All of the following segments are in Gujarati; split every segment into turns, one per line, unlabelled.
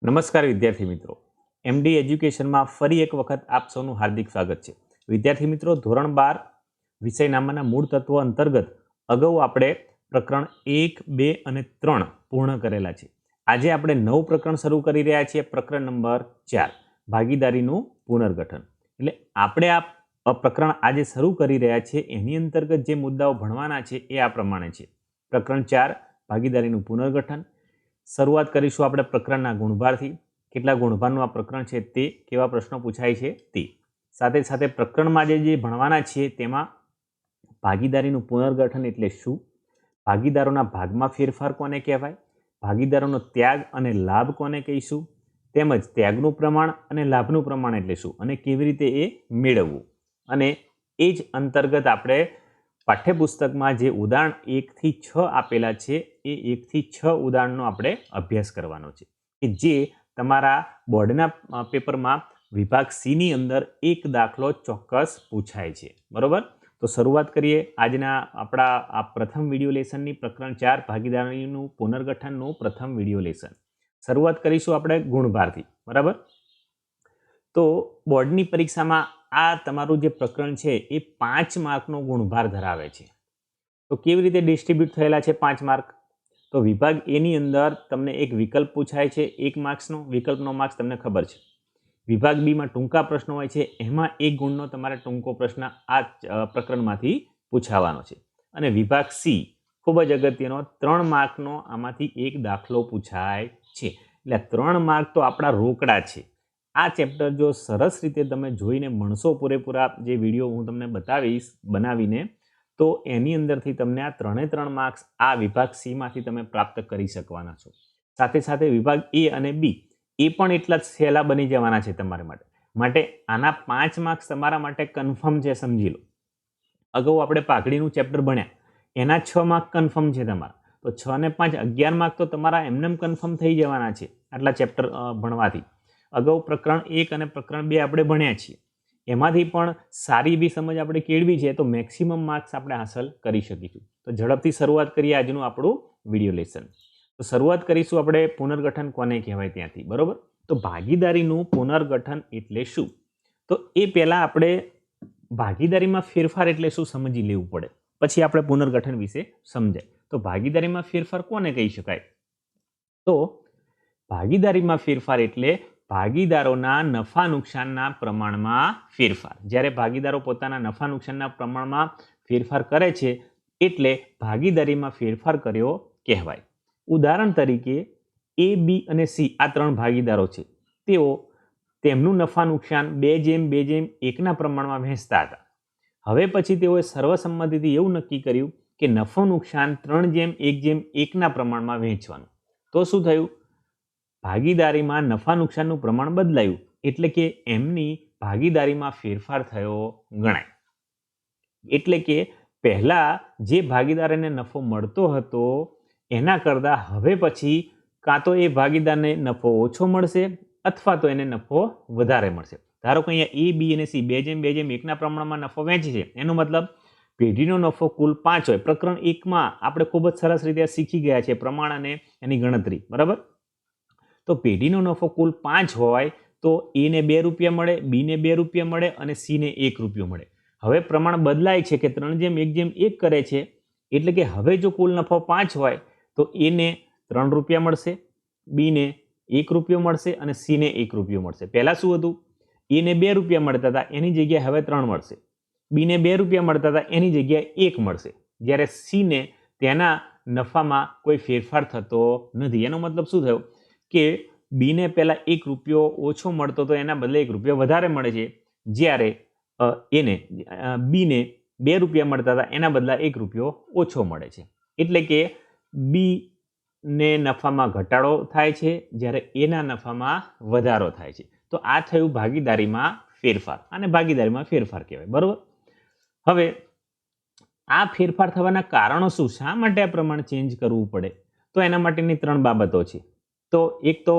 નમસ્કાર વિદ્યાર્થી મિત્રો, એમડી એજ્યુકેશનમાં ફરી એક વખત આપ સૌનું હાર્દિક સ્વાગત છે. વિદ્યાર્થી મિત્રો, ધોરણ 12 વિષયનામાના મૂળ તત્વો અંતર્ગત અગાઉ આપણે પ્રકરણ 1, 2 અને 3 પૂર્ણ કરેલા છે. આજે આપણે નવું પ્રકરણ શરૂ કરી રહ્યા છીએ, પ્રકરણ નંબર 4, ભાગીદારીનું પુનર્ગઠન. એટલે આપણે આ પ્રકરણ આજે શરૂ કરી રહ્યા છીએ એની અંતર્ગત જે મુદ્દાઓ ભણવાના છે એ આ પ્રમાણે છે. પ્રકરણ 4, ભાગીદારીનું પુનર્ગઠન. શરૂઆત કરીશું આપણે પ્રકરણના ગુણભારથી. કેટલા ગુણભારનું આ પ્રકરણ છે તે, કેવા પ્રશ્નો પૂછાય છે તે. સાથે સાથે પ્રકરણમાં જે ભણવાના છીએ તેમાં ભાગીદારીનું પુનર્ગઠન એટલે શું, ભાગીદારોના ભાગમાં ફેરફાર કોને કહેવાય, ભાગીદારોનો ત્યાગ અને લાભ કોને કહીશું, તેમજ ત્યાગનું પ્રમાણ અને લાભનું પ્રમાણ એટલે શું અને કેવી રીતે એ મેળવવું. અને એ જ અંતર્ગત આપણે પાઠ્યપુસ્તકમાં જે ઉદાહરણ 1 થી 6 આપેલા છે એ 1 થી 6 ઉદાહરણનો આપણે અભ્યાસ કરવાનો છે કે જે તમારા બોર્ડના પેપરમાં વિભાગ C ની અંદર એક દાખલો ચોક્કસ પૂછાય છે. બરોબર, તો શરૂઆત કરીએ આજના આપણા આ પ્રથમ વિડીયો લેસનની. પ્રકરણ 4, ભાગીદારીનું પુનર્ગઠનનું પ્રથમ વિડીયો લેસન. શરૂઆત કરીશું આપણે ગુણભારથી. બરાબર, તો બોર્ડની પરીક્ષામાં આ તમારું જે પ્રકરણ છે એ 5 માર્કનો ગુણભાર ધરાવે છે. તો કેવી રીતે ડિસ્ટ્રીબ્યુટ થયેલા છે 5 માર્ક? તો વિભાગ A ની અંદર તમને એક વિકલ્પ પૂછાય છે 1 માર્ક્સનો. વિકલ્પનો માર્ક્સ તમને ખબર છે. વિભાગ B માં ટૂંકા પ્રશ્નો હોય છે, એમાં 1 ગુણનો તમારે ટૂંકો પ્રશ્ન આ પ્રકરણમાંથી પૂછાવાનો છે. અને વિભાગ C ખૂબ જ અગત્યનો 3 માર્કનો આમાંથી એક દાખલો પૂછાય છે. એટલે 3 માર્ક તો આપણા રોકડા છે. આ ચેપ્ટર જો સરસ રીતે તમે જોઈને ભણશો, પૂરેપૂરા જે વિડીયો હું તમને બતાવીશ બનાવીને, તો એની અંદરથી તમને આ 3 માર્ક્સ આ વિભાગ C માંથી તમે પ્રાપ્ત કરી શકવાના છો. સાથે સાથે વિભાગ A અને B એ પણ એટલા જ સહેલા બની જવાના છે તમારા માટે આના 5 માર્ક્સ તમારા માટે કન્ફર્મ છે, સમજી લો. અગાઉ આપણે પાઘડીનું ચેપ્ટર ભણ્યા, એના 6 માર્ક કન્ફર્મ છે તમારા. તો 6 ને 5 11 માર્ક તો તમારા એમનેમ કન્ફર્મ થઈ જવાના છે આટલા ચેપ્ટર ભણવાથી. અગાઉ પ્રકરણ 1 અને પ્રકરણ 2 આપણે ભણ્યા છીએ, એમાંથી પણ સારી એવી સમજ આપણે કેળવી છે, તો મેક્સિમમ માર્ક્સ આપણે હાંસલ કરી શકીશું. તો ઝડપથી શરૂઆત કરીએ આજનું આપણું વિડીયો લેસન. તો શરૂઆત કરીશું આપણે પુનર્ગઠન કોને કહેવાય ત્યાંથી. બરોબર, તો ભાગીદારીનું પુનર્ગઠન એટલે શું? તો એ પહેલા આપણે ભાગીદારીમાં ફેરફાર એટલે શું સમજી લેવું પડે, પછી આપણે પુનર્ગઠન વિશે સમજાય. તો ભાગીદારીમાં ફેરફાર કોને કહી શકાય? તો ભાગીદારીમાં ફેરફાર એટલે ભાગીદારોના નફા નુકસાનના પ્રમાણમાં ફેરફાર. જ્યારે ભાગીદારો પોતાના નફા નુકસાનના પ્રમાણમાં ફેરફાર કરે છે એટલે ભાગીદારીમાં ફેરફાર કર્યો કહેવાય. ઉદાહરણ તરીકે A, B અને C આ 3 ભાગીદારો છે. તેઓ તેમનું નફા નુકસાન 2:2:1 પ્રમાણમાં વહેંચતા હતા. હવે પછી તેઓએ સર્વસંમતિથી એવું નક્કી કર્યું કે નફો નુકસાન 3:1:1 પ્રમાણમાં વહેંચવાનું. તો શું થયું? ભાગીદારીમાં નફા નુકસાનનું પ્રમાણ બદલાયું, એટલે કે એમની ભાગીદારીમાં ફેરફાર થયો ગણાય. એટલે કે પહેલા જે ભાગીદારને નફો મળતો હતો એના કરતાં હવે પછી કાં તો એ ભાગીદારને નફો ઓછો મળશે અથવા તો એને નફો વધારે મળશે. ધારો કે અહીંયા A, B અને C 2:2:1 પ્રમાણમાં નફો વહેંચે છે. એનો મતલબ પેઢીનો નફો કુલ 5 હોય. પ્રકરણ 1માં આપણે ખૂબ જ સરસ રીતે શીખી ગયા છે પ્રમાણ અને એની ગણતરી. બરાબર, તો પેઢીનો નફો કુલ 5 હોય તો A ને 2 રૂપિયા મળે, B ને 2 રૂપિયા મળે અને C ને 1 રૂપિયો મળે. હવે પ્રમાણ બદલાય છે કે 3:1:1 કરે છે, એટલે કે હવે જો કુલ નફો 5 હોય તો A ને 3 રૂપિયા મળશે, B ને 1 રૂપિયો મળશે અને C ને 1 રૂપિયો મળશે. પહેલા શું હતું? A ને 2 રૂપિયા મળતા હતા, એની જગ્યાએ હવે 3 મળશે. B ને 2 રૂપિયા મળતા હતા, એની જગ્યાએ 1 મળશે. જ્યારે C ને તેના નફામાં કોઈ ફેરફાર થતો નથી. એનો મતલબ શું થયો કે B ને પહેલા 1 રૂપિયો ઓછો મળતો તો એના બદલે 1 રૂપિયો વધારે મળે છે, જ્યારે B ને 2 રૂપિયા મળતા હતા એના બદલા 1 રૂપિયો ઓછો મળે છે. એટલે કે B ને નફામાં ઘટાડો થાય છે, જ્યારે A ના નફામાં વધારો થાય છે. તો આ થયું ભાગીદારીમાં ફેરફાર, અને ભાગીદારીમાં ફેરફાર કહેવાય. બરોબર, હવે આ ફેરફાર થવાના કારણો શું, શા માટે આ પ્રમાણ ચેન્જ કરવું પડે? તો એના માટેની 3 બાબતો છે. તો એક તો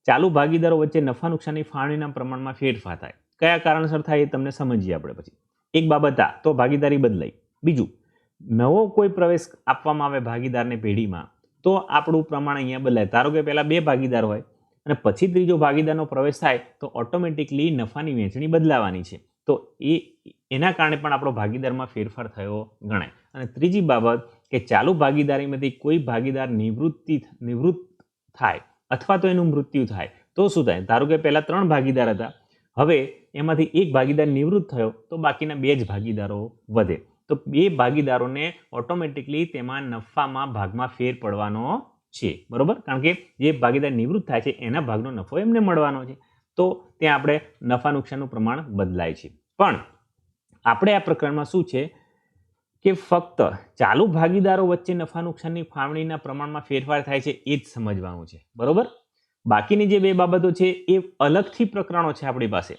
ચાલુ ભાગીદારો વચ્ચે નફા નુકસાનની ફાળવણીના પ્રમાણમાં ફેરફાર થાય. કયા કારણસર થાય એ તમને સમજીએ આપણે પછી. એક બાબત આ, તો ભાગીદારી બદલાઈ. બીજું, નવો કોઈ પ્રવેશ આપવામાં આવે ભાગીદારને પેઢીમાં તો આપણું પ્રમાણ અહીંયા બદલાય. ધારો કે પહેલા 2 ભાગીદાર હોય, અને પછી ત્રીજો ભાગીદારનો પ્રવેશ થાય તો ઓટોમેટિકલી નફાની વહેંચણી બદલાવાની છે. તો એના કારણે પણ આપણો ભાગીદારમાં ફેરફાર થયો ગણાય. અને ત્રીજી બાબત કે ચાલુ ભાગીદારીમાંથી કોઈ ભાગીદાર નિવૃત્ત થાય અથવા તો એનું મૃત્યુ થાય તો શું થાય? ધારો કે પહેલા 3 ભાગીદાર હતા, હવે એમાંથી એક ભાગીદાર નિવૃત્ત થયો તો બાકીના 2 જ ભાગીદારો વધે. તો 2 ભાગીદારોને ઓટોમેટિકલી તેમાં નફામાં ભાગમાં ફેર પડવાનો છે, બરોબર? કારણ કે જે ભાગીદાર નિવૃત્ત થાય છે એના ભાગનો નફો એમને મળવાનો છે. તો ત્યાં આપણે નફા નુકસાનનું પ્રમાણ બદલાય છે. પણ આપણે આ પ્રકરણમાં શું છે કે ફક્ત ચાલુ ભાગીદારો વચ્ચે નફા નુકસાનની ફાળવણીના પ્રમાણમાં ફેરફાર થાય છે એ જ સમજવાનું છે, બરોબર? બાકીની જે 2 બાબતો છે એ અલગથી પ્રકરણો છે આપણી પાસે.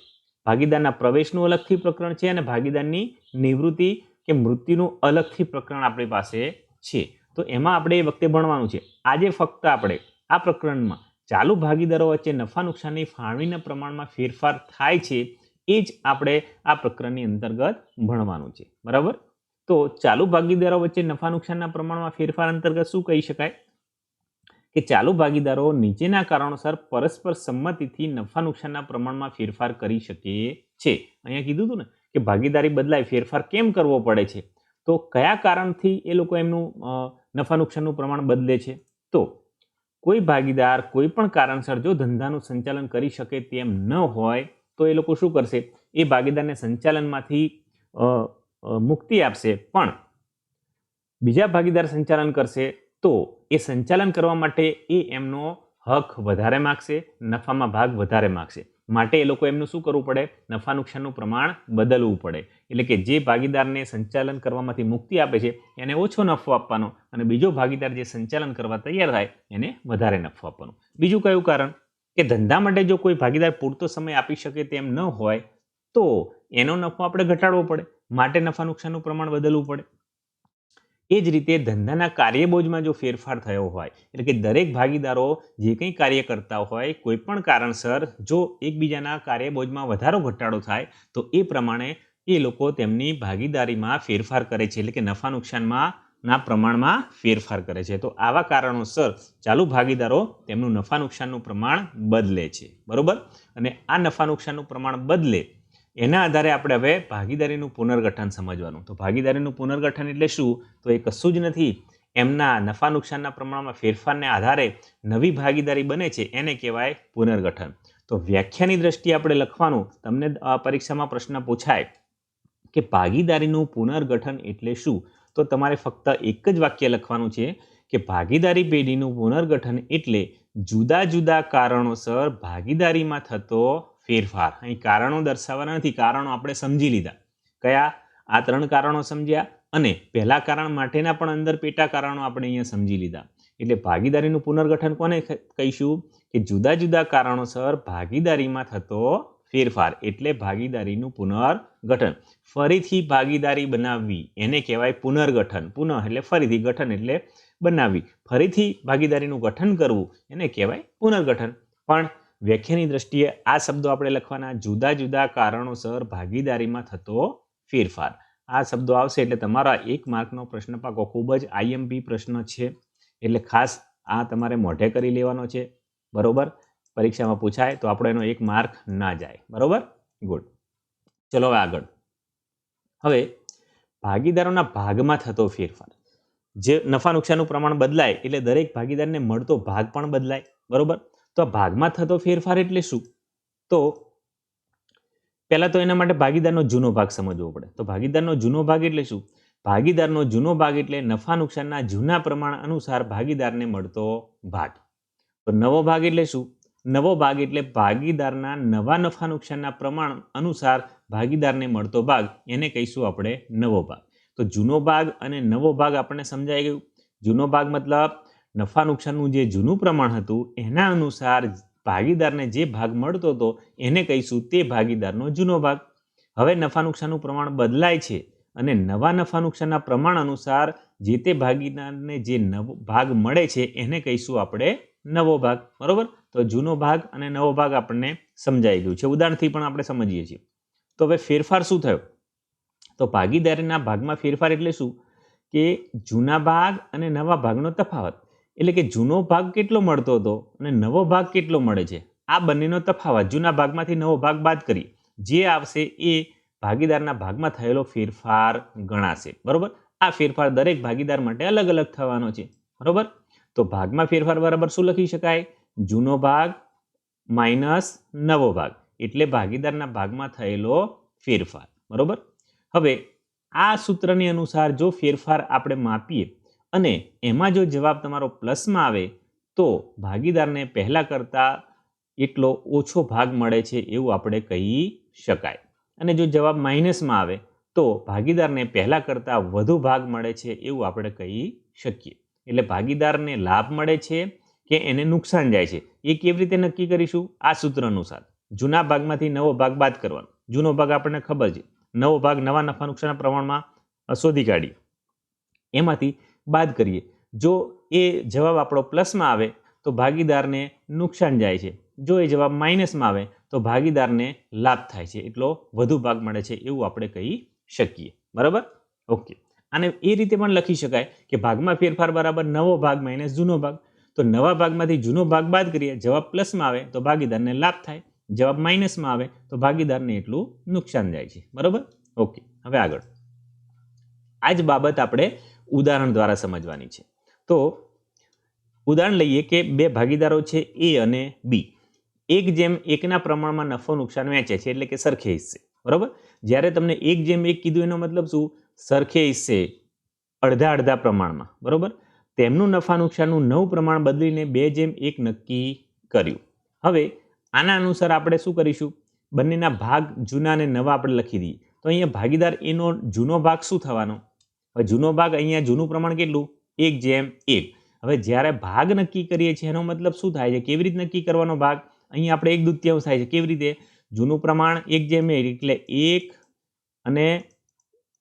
ભાગીદારના પ્રવેશનું અલગથી પ્રકરણ છે અને ભાગીદારની નિવૃત્તિ કે મૃત્યુનું અલગથી પ્રકરણ આપણી પાસે છે. તો એમાં આપણે એ વખતે ભણવાનું છે. આજે ફક્ત આપણે આ પ્રકરણમાં ચાલુ ભાગીદારો વચ્ચે નફા નુકસાનની ફાળવણીના પ્રમાણમાં ફેરફાર થાય છે એ જ આપણે આ પ્રકરણની અંતર્ગત ભણવાનું છે, બરાબર? તો ચાલુ ભાગીદારો વચ્ચે નફા નુકસાનના પ્રમાણમાં ફેરફાર અંતર્ગત શું કહી શકાય કે ચાલુ ભાગીદારો નીચેના કારણોસર પરસ્પર સંમતિથી નફા નુકસાનના પ્રમાણમાં ફેરફાર કરી શકે છે. અહીંયા કીધું હતું ને કે ભાગીદારી બદલાય, ફેરફાર કેમ કરવો પડે છે? તો કયા કારણથી એ લોકો એમનું નફા નુકસાનનું પ્રમાણ બદલે છે? તો કોઈ ભાગીદાર કોઈ પણ કારણસર જો ધંધાનું સંચાલન કરી શકે તેમ ન હોય તો એ લોકો શું કરશે? એ ભાગીદારને સંચાલનમાંથી મુક્તિ આપશે, પણ બીજા ભાગીદાર સંચાલન કરશે તો એ સંચાલન કરવા માટે એ એમનો હક વધારે માગશે, નફામાં ભાગ વધારે માગશે. માટે એ લોકો એમનું શું કરવું પડે? નફા નુકસાનનું પ્રમાણ બદલવું પડે. એટલે કે જે ભાગીદારને સંચાલન કરવામાંથી મુક્તિ આપે છે એને ઓછો નફો આપવાનો અને બીજો ભાગીદાર જે સંચાલન કરવા તૈયાર થાય એને વધારે નફો આપવાનો. બીજું કયું કારણ કે ધંધા માટે જો કોઈ ભાગીદાર પૂરતો સમય આપી શકે તેમ ન હોય તો એનો નફો આપણે ઘટાડવો પડે, માટે નફા નુકસાનનું પ્રમાણ બદલવું પડે. એ જ રીતે ધંધાના કાર્યબોજમાં જો ફેરફાર થયો હોય, એટલે કે દરેક ભાગીદારો જે કંઈ કાર્ય કરતા હોય કોઈ પણ કારણસર જો એકબીજાના કાર્યબોજમાં વધારો ઘટાડો થાય તો એ પ્રમાણે એ લોકો તેમની ભાગીદારીમાં ફેરફાર કરે છે, એટલે કે નફા નુકસાનના પ્રમાણમાં ફેરફાર કરે છે. તો આવા કારણોસર ચાલુ ભાગીદારો તેમનું નફા નુકસાનનું પ્રમાણ બદલે છે, બરોબર? અને આ નફા નુકસાનનું પ્રમાણ બદલે એના આધારે આપણે હવે ભાગીદારીનું પુનર્ગઠન સમજવાનું. તો ભાગીદારીનું પુનર્ગઠન એટલે શું? તો એ કશું જ નથી, એમના નફા નુકસાનના પ્રમાણમાં ફેરફારને આધારે નવી ભાગીદારી બને છે એને કહેવાય પુનર્ગઠન. તો વ્યાખ્યાની દ્રષ્ટિએ આપણે લખવાનું, તમને પરીક્ષામાં પ્રશ્ન પૂછાય કે ભાગીદારીનું પુનર્ગઠન એટલે શું? તો તમારે ફક્ત એક જ વાક્ય લખવાનું છે કે ભાગીદારી પેઢીનું પુનર્ગઠન એટલે જુદા જુદા કારણોસર ભાગીદારીમાં થતો ફેરફાર. અહીં કારણો દર્શાવવાના નથી, કારણો આપણે સમજી લીધા. કયા? આ 3 કારણો સમજ્યા અને પહેલા કારણ માટેના પણ અંદર પેટા કારણો આપણે અહીંયા સમજી લીધા. એટલે ભાગીદારીનું પુનર્ગઠન કોને કહીશું? કે જુદા જુદા કારણોસર ભાગીદારીમાં થતો ફેરફાર એટલે ભાગીદારીનું પુનર્ગઠન. ફરીથી ભાગીદારી બનાવવી એને કહેવાય પુનર્ગઠન. પુનઃ એટલે ફરીથી, ગઠન એટલે બનાવવી. ફરીથી ભાગીદારીનું ગઠન કરવું એને કહેવાય પુનર્ગઠન. પણ વ્યાખ્યાની દ્રષ્ટિએ આ શબ્દો આપણે લખવાના, જુદા જુદા કારણોસર ભાગીદારીમાં થતો ફેરફાર. આ શબ્દો આવશે એટલે તમારા 1 માર્કનો પ્રશ્ન પાકો. ખૂબ જ IMP પ્રશ્ન છે એટલે ખાસ આ તમારે મોઢે કરી લેવાનો છે, બરોબર? પરીક્ષામાં પૂછાય તો આપણો એનો 1 માર્ક ના જાય, બરોબર? ગુડ. ચલો હવે આગળ. હવે ભાગીદારોના ભાગમાં થતો ફેરફાર. જે નફા નુકસાનનું પ્રમાણ બદલાય એટલે દરેક ભાગીદારને મળતો ભાગ પણ બદલાય, બરોબર? તો ભાગમાં થતો ફેરફાર એટલે શું? તો પહેલા તો એના માટે ભાગીદારનો જૂનો ભાગ સમજવો પડે. તો ભાગીદારનો જૂનો ભાગ એટલે શું? ભાગીદારનો જૂનો ભાગ એટલે નફા નુકસાનના જૂના પ્રમાણ અનુસાર ભાગીદારને મળતો ભાગ. તો નવો ભાગ એટલે શું? નવો ભાગ એટલે ભાગીદારના નવા નફા નુકસાનના પ્રમાણ અનુસાર ભાગીદારને મળતો ભાગ, એને કહીશું આપણે નવો ભાગ. તો જૂનો ભાગ અને નવો ભાગ આપણને સમજાઈ ગયું. જૂનો ભાગ મતલબ નફા નુકસાનનું જે જૂનું પ્રમાણ હતું એના અનુસાર ભાગીદારને જે ભાગ મળતો હતો એને કહીશું તે ભાગીદારનો જૂનો ભાગ. હવે નફા નુકસાનનું પ્રમાણ બદલાય છે અને નવા નફા નુકસાનના પ્રમાણ અનુસાર જે તે ભાગીદારને જે નવો ભાગ મળે છે એને કહીશું આપણે નવો ભાગ, બરોબર? તો જૂનો ભાગ અને નવો ભાગ આપણને સમજાઈ ગયું છે. ઉદાહરણથી પણ આપણે સમજીએ છીએ. તો હવે ફેરફાર શું થયો? તો ભાગીદારીના ભાગમાં ફેરફાર એટલે શું? કે જૂના ભાગ અને નવા ભાગનો તફાવત. એટલે કે જૂનો ભાગ કેટલો મળતો હતો અને નવો ભાગ કેટલો મળે છે, આ બંનેનો તફાવત જૂના ભાગમાંથી નવો ભાગ બાદ કરી જે આવશે એ ભાગીદારના ભાગમાં થયેલો ફેરફાર ગણાશે. બરોબર, આ ફેરફાર દરેક ભાગીદાર માટે અલગ અલગ થવાનો છે. બરોબર, તો ભાગમાં ફેરફાર બરાબર શું લખી શકાય? જૂનો ભાગ માઇનસ નવો ભાગ એટલે ભાગીદારના ભાગમાં થયેલો ફેરફાર. બરોબર, હવે આ સૂત્રની અનુસાર જો ફેરફાર આપણે માપીએ અને એમાં જો જવાબ તમારો પ્લસમાં આવે તો ભાગીદારને પહેલા કરતા એટલો ઓછો ભાગ મળે છે એવું આપણે કહી શકાય. અને જો જવાબ માઇનસમાં આવે તો ભાગીદારને પહેલા કરતા વધુ ભાગ મળે છે એવું આપણે કહી શકીએ. એટલે ભાગીદારને લાભ મળે છે કે એને નુકસાન જાય છે એ કેવી રીતે નક્કી કરીશું? આ સૂત્ર અનુસાર જૂના ભાગમાંથી નવો ભાગ બાદ કરવાનો. જૂનો ભાગ આપણને ખબર છે, નવો ભાગ નવા નફા નુકસાનના પ્રમાણમાં શોધી કાઢીએ, એમાંથી બાદ કરીએ. જો એ જવાબ આપણો પ્લસમાં આવે તો ભાગીદારને નુકસાન જાય છે, જો એ જવાબ માઇનસમાં આવે તો ભાગીદારને લાભ થાય છે, એટલો વધુ ભાગ મળે છે એવું આપણે કહી શકીએ. બરાબર, ઓકે. આને એ રીતે પણ લખી શકાય કે ભાગમાં ફેરફાર બરાબર નવો ભાગ માઇનસ જૂનો ભાગ. તો નવા ભાગમાંથી જૂનો ભાગ બાદ કરીએ, જવાબ પ્લસમાં આવે તો ભાગીદારને લાભ થાય, જવાબ માઇનસમાં આવે તો ભાગીદારને એટલું નુકસાન જાય છે. બરાબર, ઓકે. હવે આગળ આ જ બાબત આપણે ઉદાહરણ દ્વારા સમજવાની છે. તો ઉદાહરણ લઈએ કે બે ભાગીદારો છે એ અને બી, 1:1 પ્રમાણમાં નફો નુકસાન વહેંચે છે, એટલે કે સરખે હિસ્સે. બરાબર, જ્યારે તમને 1:1 કીધું એનો મતલબ શું? સરખે હિસ્સે અડધા અડધા પ્રમાણમાં. બરાબર, તેમનું નફા નુકસાનનું 9 પ્રમાણ બદલીને 2:1 નક્કી કર્યું. હવે આના અનુસાર આપણે શું કરીશું? બંનેના ભાગ જૂના અને નવા આપણે લખી દઈએ. તો અહીંયા ભાગીદાર એનો જૂનો ભાગ શું થવાનો? હવે જૂનો ભાગ અહીંયા જૂનું પ્રમાણ કેટલું? 1:1. હવે જ્યારે ભાગ નક્કી કરીએ છીએ એનો મતલબ શું થાય છે? કેવી રીતે નક્કી કરવાનો ભાગ? અહીંયા આપણે 1/2 થાય છે. કેવી રીતે? જૂનું પ્રમાણ 1:1 એટલે 1 અને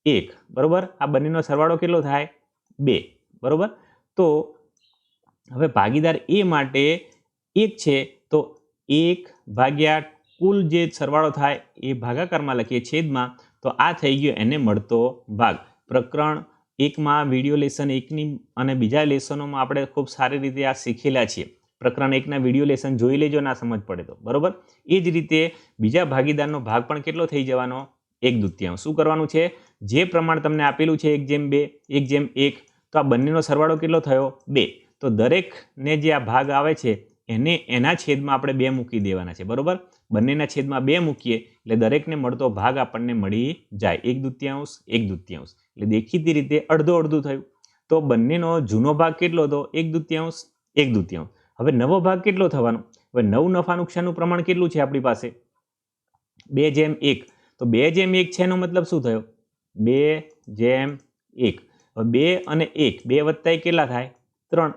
1. બરોબર, આ બંનેનો સરવાળો કેટલો થાય? 2. બરોબર, તો હવે ભાગીદાર એ માટે 1 છે તો 1 ભાગ્યા કુલ જે સરવાળો થાય એ ભાગાકારમાં લખીએ છેદમાં, તો આ થઈ ગયો એને મળતો ભાગ. પ્રકરણ 1માં વિડીયો લેસન 1ની અને બીજા લેસનોમાં આપણે ખૂબ સારી રીતે આ શીખેલા છીએ. પ્રકરણ 1ના વિડીયો લેસન જોઈ લેજો, ના સમજ પડે તો. બરોબર, એ જ રીતે બીજા ભાગીદારનો ભાગ પણ કેટલો થઈ જવાનો? 1/2. શું કરવાનું છે? જે પ્રમાણ તમને આપેલું છે 1:2, 1:1, તો આ બંનેનો સરવાળો કેટલો થયો? 2. તો દરેકને જે આ ભાગ આવે છે એને એના છેદમાં આપણે 2 મૂકી દેવાના છે. બરોબર, બંનેના છેદમાં 2 મૂકીએ એટલે દરેકને મળતો ભાગ આપણને મળી જાય 1/2, 1/2. એટલે દેખીતી રીતે અડધું અડધું થયું. તો બંનેનો જૂનો ભાગ કેટલો હતો? 1/2, 1/2. હવે નવો ભાગ કેટલો થવાનો? હવે નવું નફા નુકસાનનું પ્રમાણ કેટલું છે આપણી પાસે? 2:1. તો 2:1 છે એનો મતલબ શું થયો? 2:1. હવે 2 અને 1, 2 વત્તા 1 કેટલા થાય? 3.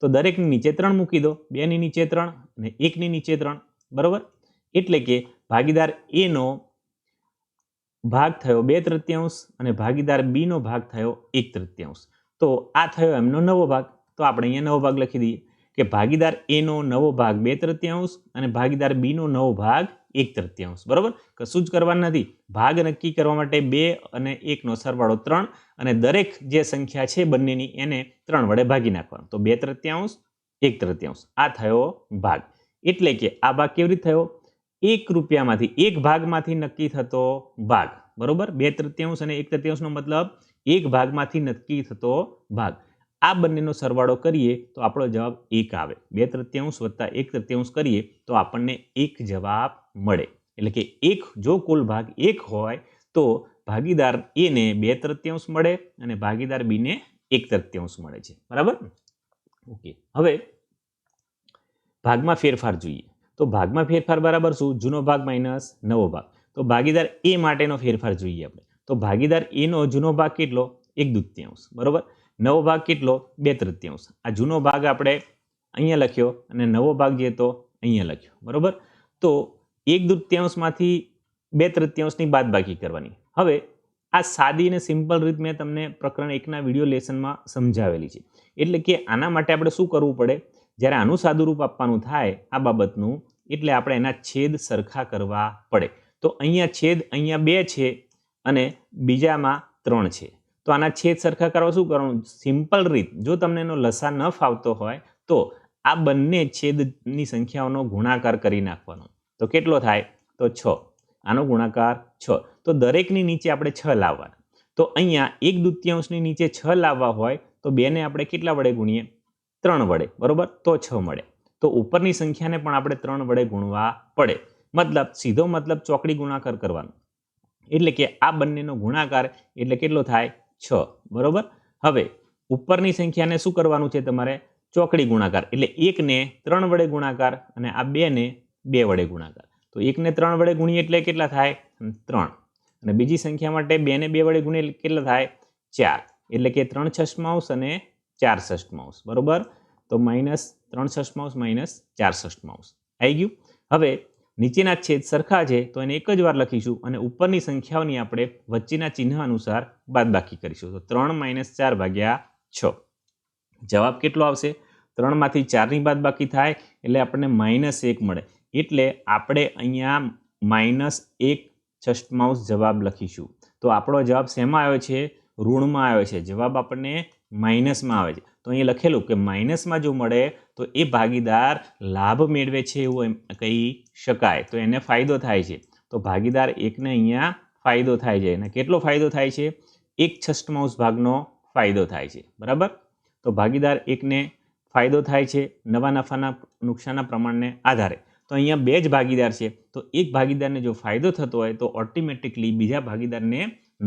તો દરેકની નીચે 3 મૂકી દો. 2 ની નીચે 3 અને 1 ની નીચે 3. બરોબર, એટલે કે ભાગીદાર એ નો ભાગ થયો 2/3 અને ભાગીદાર બી નો ભાગ થયો 1/3. તો આ થયો એમનો નવો ભાગ. તો આપણે અહીંયા નવો ભાગ લખી દઈએ કે ભાગીદાર એ નો નવો ભાગ 2/3 અને ભાગીદાર બી નો નવો ભાગ 1/3. બરોબર, કશું જ કરવાનું નથી. ભાગ નક્કી કરવા માટે 2 અને 1 નો સરવાળો 3 અને દરેક જે સંખ્યા છે બંનેની એને 3 વડે ભાગી નાખવાનો. તો 2/3, 1/3 આ થયો ભાગ. એટલે કે આ ભાગ કેવી રીતે થયો? 1 રૂપિયામાંથી 1 ભાગમાંથી નક્કી થતો ભાગ. બરોબર, 2/3 અને 1/3 નો મતલબ 1 ભાગમાંથી નક્કી થતો ભાગ. આ બંનેનો સરવાળો કરીએ તો આપણો જવાબ 1 આવે. 2/3 વત્તા 1/3 કરીએ તો આપણને 1 જવાબ મળે. એટલે કે જો કુલ ભાગ 1 હોય તો ભાગીદાર એ ને 2/3 મળે અને ભાગીદાર બી ને 1/3 મળે છે. બરાબર, ઓકે. હવે ભાગમાં ફેરફાર જોઈએ. તો ભાગમાં ફેરફાર બરાબર શું? જૂનો ભાગ માઇનસ નવો ભાગ. તો ભાગીદાર એ માટેનો ફેરફાર જોઈએ આપણે. તો ભાગીદાર એ નો જૂનો ભાગ કેટલો? 1/2. બરોબર, નવો ભાગ કેટલો? 2/3. આ જૂનો ભાગ આપણે અહીંયા લખ્યો અને નવો ભાગ જે તો અહીંયા લખ્યો. બરોબર, તો 1/2 માંથી 2/3 ની બાદબાકી કરવાની. હવે આ સાદી અને સિમ્પલ રીત મેં તમને પ્રકરણ 1ના વિડીયો લેસનમાં સમજાવેલી છે. એટલે કે આના માટે આપણે શું કરવું પડે? જ્યારે આનું સાદું રૂપ આપવાનું થાય આ બાબતનું, એટલે આપણે એના છેદ સરખા કરવા પડે. તો અહીંયા છેદ અહીંયા 2 છે અને બીજામાં 3 છે. તો આના છેદ સરખા કરવા શું કરવાનું? સિમ્પલ રીત, જો તમને એનો લસા ન ફાવતો હોય તો આ બંને છેદની સંખ્યાઓનો ગુણાકાર કરી નાખવાનો. તો કેટલો થાય? તો 6. આનો ગુણાકાર 6. તો દરેકની નીચે આપણે 6 લાવવાના. તો અહીંયા 1/2ની નીચે 6 લાવવા હોય તો 2ને આપણે કેટલા વડે ગુણીએ? 3 વડે, બરોબર? તો 6 મળે. તો ઉપરની સંખ્યાને પણ આપણે 3 વડે ગુણવા પડે. મતલબ સીધો મતલબ ચોકડી ગુણાકાર કરવાનો. એટલે કે આ બંનેનો ગુણાકાર એટલે કેટલો થાય? 6, બરોબર? હવે ઉપરની સંખ્યાને શું કરવાનું છે તમારે? ચોકડી ગુણાકાર. એટલે 1ને 3 વડે ગુણાકાર અને આ 2ને 2 વડે ગુણાકાર. તો 1ને 3 વડે ગુણીએ એટલે કેટલા થાય? 3. અને બીજી સંખ્યા માટે 2ને 2 વડે ગુણીએ એટલે કેટલા થાય? 4. એટલે કે 3/6 અને 4/6, બરોબર? તો -3/6 - 4/6 આવી ગયું. હવે નીચેના છેદ સરખા છે તો એને એક જ વાર લખીશું અને ઉપરની સંખ્યાઓની આપણે વચ્ચેના ચિહ્ન અનુસાર બાદબાકી કરીશું. તો 3 - 4/6. જવાબ કેટલો આવશે? 3માંથી 4ની બાદબાકી થાય એટલે આપણને -1 મળે. એટલે આપણે અહીંયા -1/6 જવાબ લખીશું. તો આપણો જવાબ શેમાં આવ્યો છે? ઋણમાં આવ્યો છે. જવાબ આપણને માઇનસમાં આવે છે. તો અહીંયા લખેલું કે માઇનસમાં જો મળે તો એ ભાગીદાર લાભ મેળવે છે એવું કહી શકાય. તો એને ફાયદો થાય છે. તો ભાગીદાર 1ને અહીંયા ફાયદો થાય છે. અને કેટલો ફાયદો થાય છે? 1/6 ભાગનો ફાયદો થાય છે, બરાબર? તો ભાગીદાર 1ને ફાયદો થાય છે નવા નફાના નુકસાનના પ્રમાણને આધારે. તો અહીંયા 2 જ ભાગીદાર છે. તો એક ભાગીદારને જો ફાયદો થતો હોય તો ઓટોમેટિકલી બીજા ભાગીદારને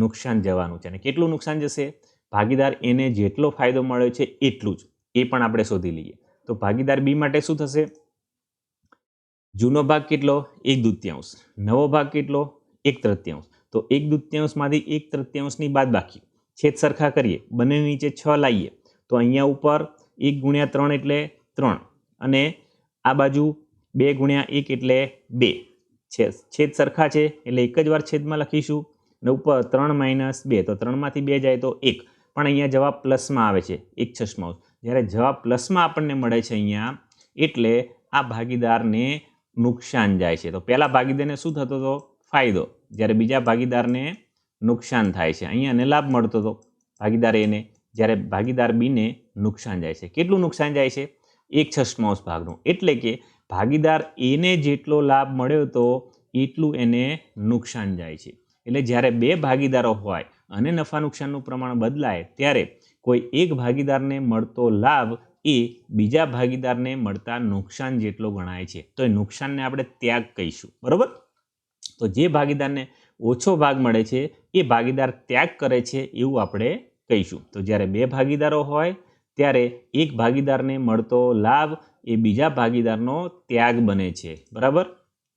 નુકસાન જવાનું છે. અને કેટલું નુકસાન જશે? ભાગીદાર એને જેટલો ફાયદો મળ્યો છે એટલું જ. એ પણ આપણે શોધી લઈએ. તો ભાગીદાર બી માટે શું થશે? જૂનો ભાગ કેટલો? 1/2. નવો ભાગ કેટલો? 1/3. તો 1/2માંથી 1/3ની બાદબાકી. છેદ સરખા કરીએ, બંને નીચે 6 લાવીએ તો અહીંયા ઉપર 1 × 3 એટલે 3 અને આ બાજુ 2 × 1 એટલે 2. છેદ સરખા છે એટલે એક જ વાર છેદમાં લખીશું અને ઉપર 3 - 2 તો 3માંથી 2 જાય તો 1. પણ અહીંયા જવાબ પ્લસમાં આવે છે 1/6. જ્યારે જવાબ પ્લસમાં આપણને મળે છે અહીંયા એટલે આ ભાગીદારને નુકસાન જાય છે. તો પહેલા ભાગીદારને શું થતો હતો? ફાયદો. જ્યારે બીજા ભાગીદારને નુકસાન થાય છે. અહીંયા એને લાભ મળતો હતો ભાગીદાર એને, જ્યારે ભાગીદાર બીને નુકસાન જાય છે. કેટલું નુકસાન જાય છે? 1/6 ભાગનું. એટલે કે ભાગીદાર એને જેટલો લાભ મળ્યો હતો એટલું એને નુકસાન જાય છે. એટલે જ્યારે 2 ભાગીદારો હોય અને નફા નુકસાનનું પ્રમાણ બદલાય ત્યારે કોઈ એક ભાગીદારને મળતો લાભ એ બીજા ભાગીદારને મળતા નુકસાન જેટલો ગણાય છે. તો એ નુકસાનને આપણે ત્યાગ કહીશું, બરોબર? તો જે ભાગીદારને ઓછો ભાગ મળે છે એ ભાગીદાર ત્યાગ કરે છે એવું આપણે કહીશું. તો જ્યારે 2 ભાગીદારો હોય ત્યારે એક ભાગીદારને મળતો લાભ એ બીજા ભાગીદારનો ત્યાગ બને છે, બરાબર?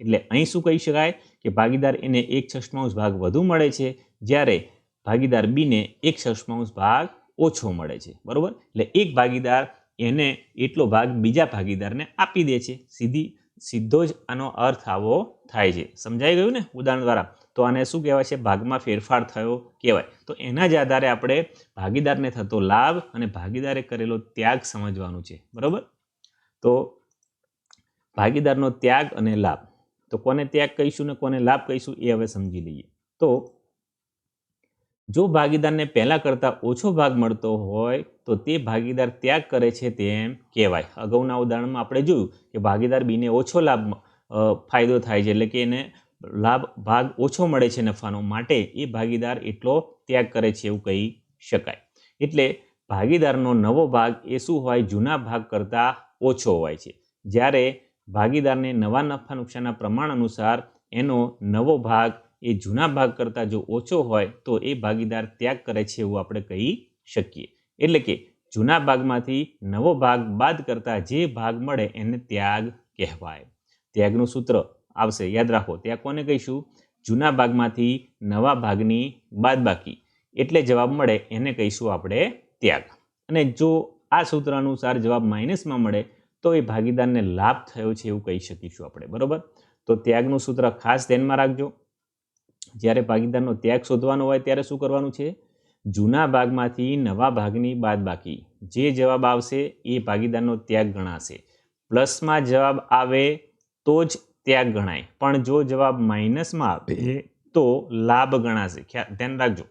એટલે અહીં શું કહી શકાય કે ભાગીદાર એને 1/6 ભાગ વધુ મળે છે જ્યારે ભાગીદાર બીને 1/6 ભાગ ઓછો મળે છે, બરોબર? એટલે એક ભાગીદાર એને એટલો ભાગ બીજા ભાગીદારને આપી દે છે. સીધો જ આનો અર્થ આવો થાય છે. સમજાઈ ગયું ને ઉદાહરણ દ્વારા? તો આને શું કહેવાય છે? ભાગમાં ફેરફાર થયો કહેવાય. તો એના જ આધારે આપણે ભાગીદારને થતો લાભ અને ભાગીદારે કરેલો ત્યાગ સમજવાનું છે, બરોબર? તો ભાગીદારનો ત્યાગ અને લાભ. તો કોને ત્યાગ કહીશું ને કોને લાભ કહીશું એ હવે સમજી લઈએ. તો જો ભાગીદારને પહેલાં કરતાં ઓછો ભાગ મળતો હોય તો તે ભાગીદાર ત્યાગ કરે છે તેમ કહેવાય. અગાઉના ઉદાહરણમાં આપણે જોયું કે ભાગીદાર બીને ઓછો લાભ ફાયદો થાય છે, એટલે કે એને ભાગ ઓછો મળે છે નફાનો, માટે એ ભાગીદાર એટલો ત્યાગ કરે છે એવું કહી શકાય. એટલે ભાગીદારનો નવો ભાગ એ શું હોય? જૂના ભાગ કરતાં ઓછો હોય છે. જ્યારે ભાગીદારને નવા નફા નુકસાનના પ્રમાણ અનુસાર એનો નવો ભાગ એ જૂના ભાગ કરતાં જો ઓછો હોય તો એ ભાગીદાર ત્યાગ કરે છે એવું આપણે કહી શકીએ. એટલે કે જૂના ભાગમાંથી નવો ભાગ બાદ કરતાં જે ભાગ મળે એને ત્યાગ કહેવાય. ત્યાગનું સૂત્ર આવશે, યાદ રાખો. ત્યાગ કોને કહીશું? જૂના ભાગમાંથી નવા ભાગની બાદબાકી. એટલે જવાબ મળે એને કહીશું આપણે ત્યાગ. અને જો આ સૂત્ર અનુસાર જવાબ માઇનસમાં મળે તો એ ભાગીદારને લાભ થયો છે એવું કહી શકીશું આપણે, બરોબર? તો ત્યાગનું સૂત્ર ખાસ ધ્યાનમાં રાખજો. જ્યારે ભાગીદારનો ત્યાગ શોધવાનો હોય ત્યારે શું કરવાનું છે? જૂના ભાગમાંથી નવા ભાગની બાદબાકી. જે જવાબ આવશે એ ભાગીદારનો ત્યાગ ગણાશે. પ્લસમાં જવાબ આવે તો જ ત્યાગ ગણાય, પણ જો જવાબ માઇનસમાં આવે તો લાભ ગણાશે. ધ્યાન રાખજો.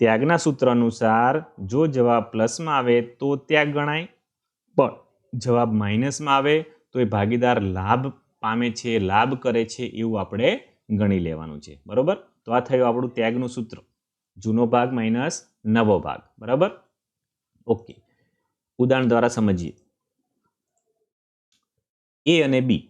ત્યાગના સૂત્ર અનુસાર જો જવાબ પ્લસમાં આવે તો ત્યાગ ગણાય, પણ જવાબ માઇનસમાં આવે તો એ ભાગીદાર લાભ પામે છે, લાભ કરે છે એવું આપણે ગણી લેવાનું છે. બરોબર. તો આ થયું આપણું ત્યાગનું સૂત્ર, જૂનો ભાગ માઇનસ નવો ભાગ. બરાબર. ઓકે, ઉદાહરણ દ્વારા સમજીએ. એ અને બી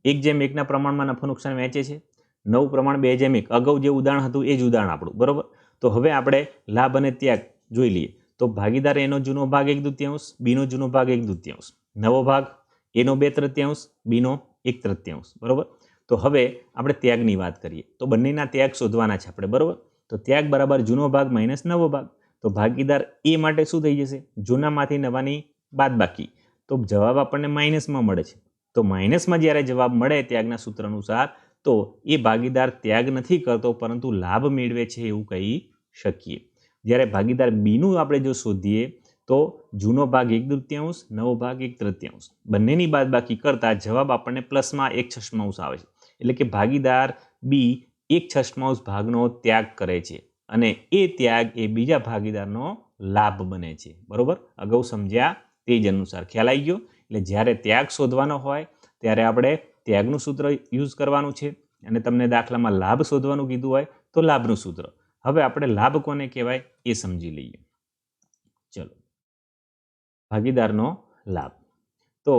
1:1 પ્રમાણમાં નફો નુકસાન વહેંચે છે. નવું પ્રમાણ 2:1. અગાઉ જે ઉદાહરણ હતું એ જ ઉદાહરણ આપણું. બરોબર. તો હવે આપણે લાભ અને ત્યાગ જોઈ લઈએ. તો ભાગીદાર એનો જૂનો ભાગ 1/2, બીનો જૂનો ભાગ 1/2, નવો ભાગ એનો 2/3, બીનો 1/3. બરોબર. તો હવે આપણે ત્યાગની વાત કરીએ તો બંનેના ત્યાગ શોધવાના છે આપણે. બરોબર. તો ત્યાગ બરાબર જૂનો ભાગ માઇનસ નવો ભાગ. તો ભાગીદાર એ માટે શું થઈ જશે? જૂનામાંથી નવાની બાદ બાકી. તો જવાબ આપણને માઇનસમાં મળે છે. તો માઇનસમાં જ્યારે જવાબ મળે ત્યાગના સૂત્ર અનુસાર તો એ ભાગીદાર ત્યાગ નથી કરતો પરંતુ લાભ મેળવે છે એવું કહી શકીએ. જ્યારે ભાગીદાર બીનું આપણે જો શોધીએ તો જૂનો ભાગ 1/2, નવો ભાગ 1/3. બંનેની બાદબાકી કરતા જવાબ આપણને પ્લસમાં 1/6 આવે છે. એટલે કે ભાગીદાર બી 1/6 ભાગનો ત્યાગ કરે છે અને એ ત્યાગ એ બીજા ભાગીદારનો લાભ બને છે. બરોબર. અગાઉ સમજ્યા તે જ અનુસાર ખ્યાલ આવી ગયો. એટલે જ્યારે ત્યાગ શોધવાનો હોય ત્યારે આપણે ત્યાગનું સૂત્ર યુઝ કરવાનું છે અને તમને દાખલામાં લાભ શોધવાનું કીધું હોય તો લાભનું સૂત્ર. હવે આપણે લાભ કોને કહેવાય એ સમજી લઈએ. ચલો, ભાગીદારનો લાભ. તો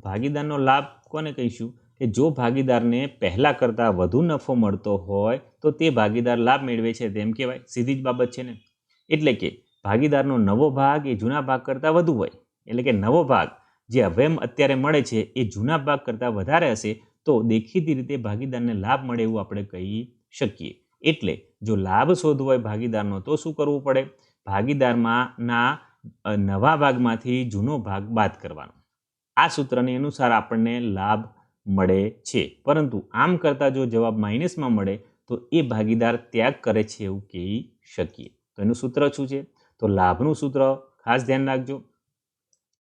ભાગીદારનો લાભ કોને કહીશું કે જો ભાગીદારને પહેલા કરતાં વધુ નફો મળતો હોય તો તે ભાગીદાર લાભ મેળવે છે તેમ કહેવાય. સીધી જ બાબત છે ને. એટલે કે ભાગીદારનો નવો ભાગ એ જૂના ભાગ કરતાં વધુ હોય, એટલે કે નવો ભાગ જે હવે અત્યારે મળે છે એ જૂના ભાગ કરતાં વધારે હશે તો દેખીતી રીતે ભાગીદારને લાભ મળે એવું આપણે કહી શકીએ. એટલે જો લાભ શોધવો હોય ભાગીદારનો તો શું કરવું પડે? ભાગીદારમાંના નવા ભાગમાંથી જૂનો ભાગ બાદ કરવાનો. આ સૂત્રને અનુસાર આપણને લાભ મળે છે. પરંતુ આમ કરતાં જો જવાબ માઇનસમાં મળે તો એ ભાગીદાર ત્યાગ કરે છે એવું કહી શકીએ. તો એનું સૂત્ર શું છે? તો લાભનું સૂત્ર ખાસ ધ્યાન રાખજો,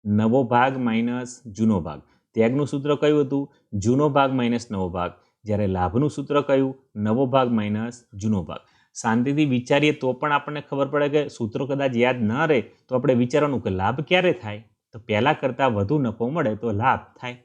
નવો ભાગ માઇનસ જૂનો ભાગ. ત્યાગનું સૂત્ર કયું હતું? જૂનો ભાગ માઇનસ નવો ભાગ. જ્યારે લાભનું સૂત્ર કયું? નવો ભાગ માઇનસ જૂનો ભાગ. શાંતિથી વિચારીએ તો પણ આપણને ખબર પડે કે સૂત્રો કદાચ યાદ ન રહે તો આપણે વિચારવાનું કે લાભ ક્યારે થાય? તો પહેલાં કરતાં વધુ નફો મળે તો લાભ થાય.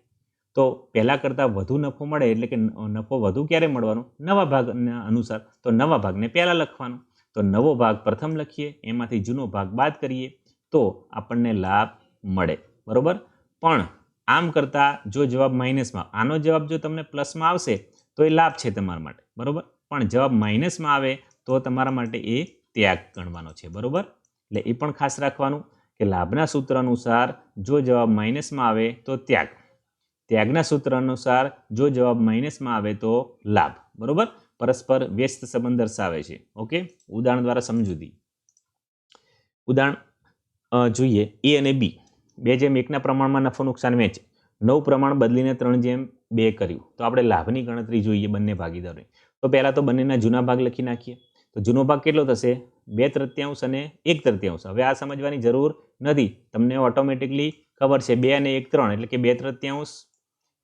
તો પહેલાં કરતાં વધુ નફો મળે એટલે કે નફો વધુ ક્યારે મળવાનો? નવા ભાગના અનુસાર. તો નવા ભાગને પહેલાં લખવાનો. તો નવો ભાગ પ્રથમ લખીએ, એમાંથી જૂનો ભાગ બાદ કરીએ તો આપણને લાભ મળે. બરોબર. પણ આમ કરતાં જો જવાબ માઇનસમાં, આનો જવાબ જો તમને પ્લસમાં આવશે તો એ લાભ છે તમારા માટે. બરોબર. પણ જવાબ માઇનસમાં આવે તો તમારા માટે એ ત્યાગ ગણવાનો છે. બરોબર. એટલે એ પણ ખાસ રાખવાનું કે લાભના સૂત્ર અનુસાર જો જવાબ માઇનસમાં આવે તો ત્યાગ, ત્યાગના સૂત્ર અનુસાર જો જવાબ માઇનસમાં આવે તો લાભ. બરોબર. પરસ્પર વ્યસ્ત સંબંધ દર્શાવે છે. ઓકે, ઉદાહરણ દ્વારા સમજૂતી. ઉદાહરણ જોઈએ. એ અને બી 2:1 પ્રમાણમાં નફો નુકસાન વહેંચે. નવું પ્રમાણ બદલીને 3:2 કર્યું. તો આપણે લાભની ગણતરી જોઈએ બંને ભાગીદારોની. તો પહેલાં તો બંનેના જૂના ભાગ લખી નાખીએ. તો જૂનો ભાગ કેટલો થશે? 2/3 અને 1/3. હવે આ સમજવાની જરૂર નથી, તમને ઓટોમેટિકલી ખબર છે. 2 અને 1 3 એટલે કે 2/3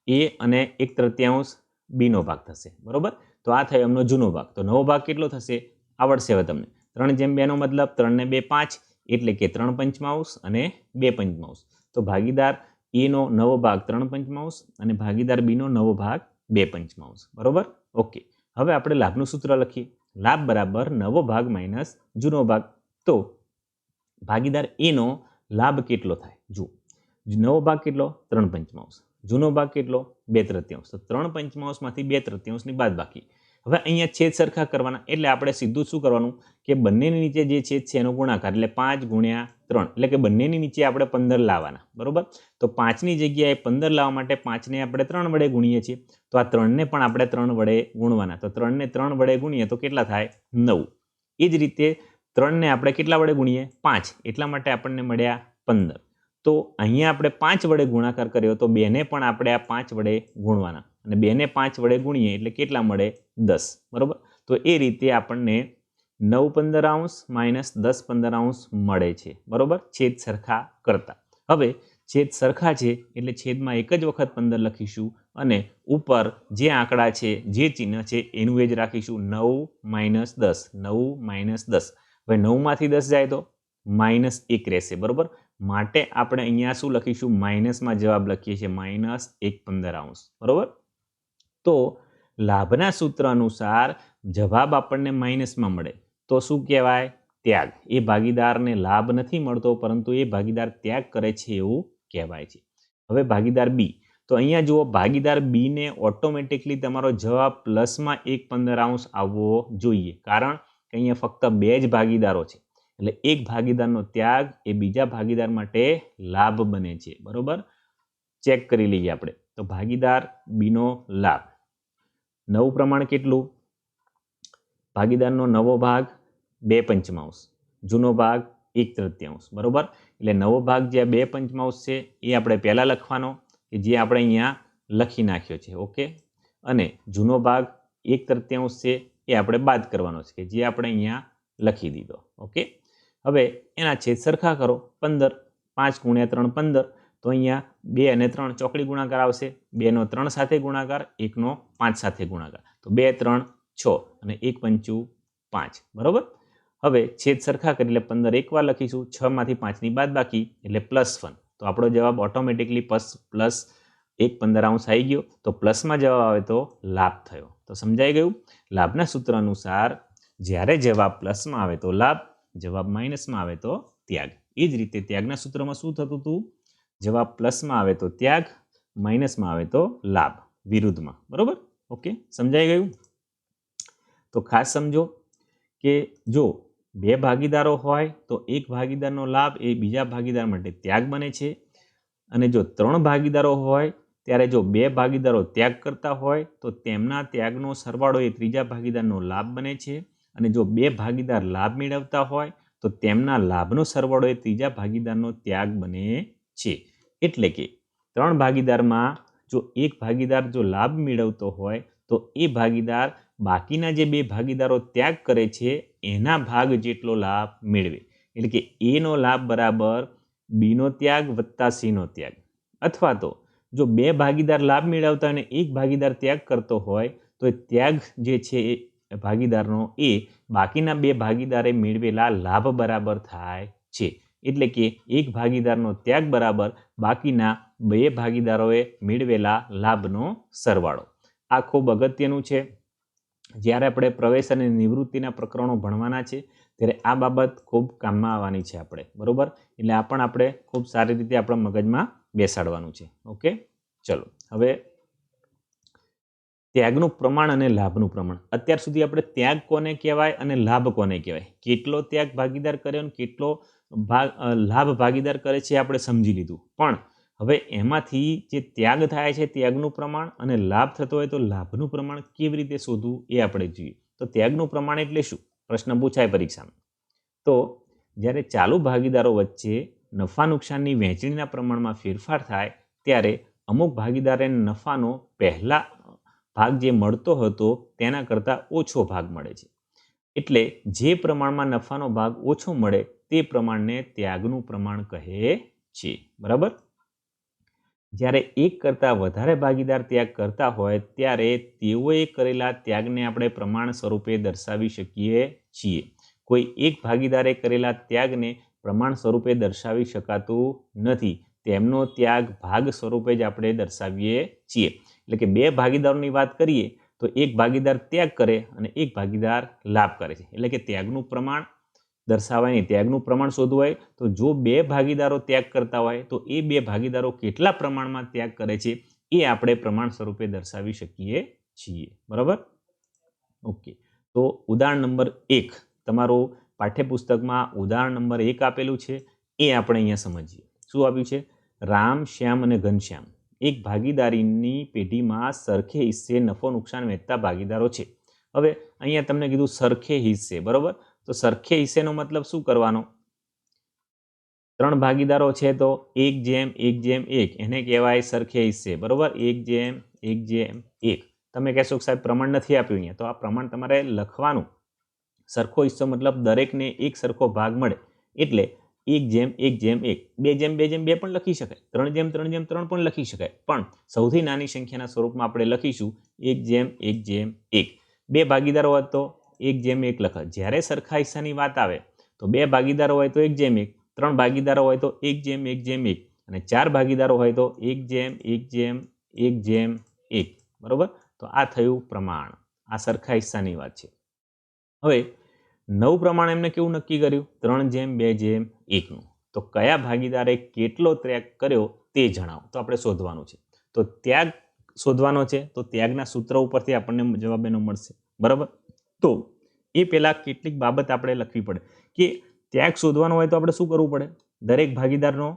એ અને 1/3 બીનો ભાગ થશે. બરોબર. તો આ થયો એમનો જૂનો ભાગ. તો નવો ભાગ કેટલો થશે આવડશે હવે તમને. 3:2 નો મતલબ 3 ને 2 5 એટલે કે 3/5 અને 2/5. તો ભાગીદાર એનો નવો ભાગ 3/5 અને ભાગીદાર બીનો નવો ભાગ 2/5. બરોબર. ઓકે, હવે આપણે લાભનું સૂત્ર લખીએ. લાભ બરાબર નવો ભાગ માઇનસ જૂનો ભાગ. તો ભાગીદાર એનો લાભ કેટલો થાય? જુઓ, નવો ભાગ કેટલો? 3/5. જૂનો ભાગ કેટલો? 2/3. તો 3/5માંથી 2/3ની બાદ બાકી. હવે અહીંયા છેદ સરખા કરવાના એટલે આપણે સીધું શું કરવાનું કે બંનેની નીચે જે છેદ છે એનો ગુણાકાર એટલે 5 × 3 એટલે કે બંનેની નીચે આપણે 15 લાવવાના. બરોબર. તો 5ની જગ્યાએ 15 લાવવા માટે 5ને આપણે 3 વડે ગુણીએ છીએ. તો આ 3ને પણ આપણે 3 વડે ગુણવાના. તો 3ને 3 વડે ગુણીએ તો કેટલા થાય? 9. એ જ રીતે 3ને આપણે કેટલા વડે ગુણીએ? 5. એટલા માટે આપણને મળ્યા 15. તો અહીંયા આપણે 5 વડે ગુણાકાર કર્યો તો 2ને પણ આપણે આ 5 વડે ગુણવાના અને 2ને 5 વડે ગુણીએ એટલે કેટલા મળે? 10. બરોબર. તો એ રીતે આપણને 9/15 - 10/15 મળે છે. બરોબર. છેદ સરખા કરતા. હવે છેદ સરખા છે એટલે છેદમાં એક જ વખત 15 લખીશું અને ઉપર જે આંકડા છે, જે ચિહ્ન છે એનું એ જ રાખીશું. 9 - 10, 9 - 10. હવે 9માંથી 10 જાય તો -1 રહેશે, બરોબર. માટે આપણે અહીંયા શું લખીશું? માઇનસમાં જવાબ લખીએ છીએ, -1/15, બરોબર. તો લાભના સૂત્ર અનુસાર જવાબ આપણને માઇનસમાં મળે તો શું કહેવાય? ત્યાગ. એ ભાગીદારને લાભ નથી મળતો પરંતુ એ ભાગીદાર ત્યાગ કરે છે એવું કહેવાય છે. હવે ભાગીદાર બી. તો અહીંયા જુઓ, ભાગીદાર બી ને ઓટોમેટિકલી તમારો જવાબ પ્લસમાં 1/15 આવવો જોઈએ, કારણ કે અહીંયા ફક્ત 2 જ ભાગીદારો છે. એટલે એક ભાગીદારનો ત્યાગ એ બીજા ભાગીદાર માટે લાભ બને છે, બરોબર. ચેક કરી લઈએ આપણે. તો ભાગીદાર બીનો લાભ, નવું પ્રમાણ કેટલું? ભાગીદારનો નવો ભાગ 2/5, જૂનો ભાગ 1/3, બરોબર. એટલે નવો ભાગ જે 2/5 છે એ આપણે પહેલા લખવાનો, કે જે આપણે અહીંયા લખી નાખ્યો છે, ઓકે. અને જૂનો ભાગ 1/3 છે એ આપણે બાદ કરવાનો છે, કે જે આપણે અહીંયા લખી દીધો, ઓકે. હવે એના છેદ સરખા કરો. 15, 5 × 3 15. તો અહીંયા 2 અને 3 ચોકડી ગુણાકાર આવશે. 2 નો 3 સાથે ગુણાકાર, 1 નો 5 સાથે ગુણાકાર. તો 2 3 6 અને 1 5 5, બરોબર. હવે છેદ સરખા કરી એટલે 15 એક વાર લખીશું. 6માંથી 5ની બાદ બાકી એટલે +1. તો આપણો જવાબ ઓટોમેટિકલી +1/15 આવી ગયો. તો પ્લસમાં જવાબ આવે તો લાભ થયો. તો સમજાઈ ગયું? લાભના સૂત્ર અનુસાર જ્યારે જવાબ પ્લસમાં આવે તો લાભ, જવાબ માઇનસમાં આવે તો ત્યાગ. એ જ રીતે ત્યાગના સૂત્રમાં શું થતું હતું? જવાબ પ્લસમાં આવે તો ત્યાગ, માઇનસમાં આવે તો લાભ, વિરુદ્ધમાં, બરોબર. ઓકે, સમજાઈ ગયું? તો ખાસ સમજો કે જો 2 ભાગીદારો હોય તો એક ભાગીદારનો લાભ એ બીજા ભાગીદાર માટે ત્યાગ બને છે, અને જો 3 ભાગીદારો હોય ત્યારે જો 2 ભાગીદારો ત્યાગ કરતા હોય તો તેમના ત્યાગનો સરવાળો એ ત્રીજા ભાગીદારનો લાભ બને છે, અને જો 2 ભાગીદાર લાભ મેળવતા હોય તો તેમના લાભનો સરવાળો એ ત્રીજા ભાગીદારનો ત્યાગ બને છે. એટલે કે 3 ભાગીદારમાં જો એક ભાગીદાર જો લાભ મેળવતો હોય તો એ ભાગીદાર બાકીના જે 2 ભાગીદારો ત્યાગ કરે છે એના ભાગ જેટલો લાભ મેળવે. એટલે કે એ નો લાભ બરાબર બી નો ત્યાગ વત્તા સી નો ત્યાગ. અથવા તો જો 2 ભાગીદાર લાભ મેળવતા અને એક ભાગીદાર ત્યાગ કરતો હોય તો એ ત્યાગ જે છે એ ભાગીદારનો એ બાકીના 2 ભાગીદારે મેળવેલા લાભ બરાબર થાય છે. એટલે કે એક ભાગીદારનો ત્યાગ બરાબર બાકીના 2 ભાગીદારોએ મેળવેલા લાભનો સરવાળો. આ ખૂબ અગત્યનું છે. જ્યારે આપણે પ્રવેશ અને નિવૃત્તિના પ્રકરણો ભણવાના છે ત્યારે આ બાબત ખૂબ કામમાં આવવાની છે આપણે, બરોબર. એટલે આ પણ આપણે ખૂબ સારી રીતે આપણા મગજમાં બેસાડવાનું છે, ઓકે. ચલો હવે ત્યાગનું પ્રમાણ અને લાભનું પ્રમાણ. અત્યાર સુધી આપણે ત્યાગ કોને કહેવાય અને લાભ કોને કહેવાય, કેટલો ત્યાગ ભાગીદાર કરે અને કેટલો લાભ ભાગીદાર કરે છે આપણે સમજી લીધું. પણ હવે એમાંથી જે ત્યાગ થાય છે ત્યાગનું પ્રમાણ અને લાભ થતો હોય તો લાભનું પ્રમાણ કેવી રીતે શોધવું એ આપણે જોઈએ. તો ત્યાગનું પ્રમાણ એટલે શું? પ્રશ્ન પૂછાય પરીક્ષામાં. તો જ્યારે ચાલુ ભાગીદારો વચ્ચે નફા નુકસાનની વહેંચણીના પ્રમાણમાં ફેરફાર થાય ત્યારે અમુક ભાગીદારોને નફાનો પહેલા ભાગ જે મળતો હતો તેના કરતાં ઓછો ભાગ મળે છે. એટલે જે પ્રમાણમાં નફાનો ભાગ ઓછો મળે તે પ્રમાણને ત્યાગનું પ્રમાણ કહે છે, બરાબર. જ્યારે એક કરતાં વધારે ભાગીદાર ત્યાગ કરતા હોય ત્યારે તેઓએ કરેલા ત્યાગને આપણે પ્રમાણ સ્વરૂપે દર્શાવી શકીએ છીએ. કોઈ એક ભાગીદારે કરેલા ત્યાગને પ્રમાણ સ્વરૂપે દર્શાવી શકાતું નથી. તેમનો ત્યાગ ભાગ સ્વરૂપે જ આપણે દર્શાવીએ છીએ. એટલે કે 2 ભાગીદારોની વાત કરીએ તો એક ભાગીદાર ત્યાગ કરે અને એક ભાગીદાર લાભ કરે છે. એટલે કે ત્યાગનું પ્રમાણ દર્શાવાય નહીં. ત્યાગનું પ્રમાણ શોધવું હોય તો જો 2 ભાગીદારો ત્યાગ કરતા હોય તો એ 2 ભાગીદારો કેટલા પ્રમાણમાં ત્યાગ કરે છે એ આપણે પ્રમાણ સ્વરૂપે દર્શાવી શકીએ છીએ, બરાબર. ઓકે, તો ઉદાહરણ નંબર 1 તમારું પાઠ્યપુસ્તકમાં ઉદાહરણ નંબર 1 આપેલું છે એ આપણે અહીંયા સમજીએ. શું આપ્યું છે? રામ, શ્યામ અને ઘનશ્યામ એક ભાગીદારીની પેઢીમાં સરખે હિસ્સે નફો નુકસાન વહેંચતા ભાગીદારો છે. હવે અહીંયા તમને કીધું સરખે હિસ્સે, બરોબર. તો સરખે હિસ્સેનો મતલબ શું કરવાનો? 3 ભાગીદારો છે તો 1:1:1 એને કહેવાય સરખે હિસ્સે, બરોબર. 1:1:1. તમે કહેશો કે સાહેબ પ્રમાણ નથી આપ્યું અહીંયા, તો આ પ્રમાણ તમારે લખવાનું. સરખો હિસ્સો મતલબ દરેકને એક સરખો ભાગ મળે એટલે 1:1:1. 2:2:2 પણ લખી શકાય, 3:3:3 પણ લખી શકાય, પણ સૌથી નાની સંખ્યાના સ્વરૂપમાં આપણે લખીશું 1:1:1. 2 ભાગીદારો હોત તો 1:1 લખાય. જ્યારે સરખા હિસ્સાની વાત આવે તો 2 ભાગીદારો હોય તો 1:1, 3 ભાગીદારો હોય તો 1:1:1 અને 4 ભાગીદારો હોય તો 1:1:1:1, બરોબર. તો આ થયું પ્રમાણ, આ સરખા હિસ્સાની વાત છે. હવે નવું પ્રમાણ એમને કેવું નક્કી કર્યું? 3:2:1નું. તો કયા ભાગીદારે કેટલો ત્યાગ કર્યો તે જણાવો. તો આપણે શોધવાનું છે. તો ત્યાગ શોધવાનો છે, તો ત્યાગના સૂત્ર ઉપરથી આપણને જવાબ એનો મળશે, બરાબર. તો એ પહેલાં કેટલીક બાબત આપણે લખવી પડે કે ત્યાગ શોધવાનો હોય તો આપણે શું કરવું પડે? દરેક ભાગીદારનો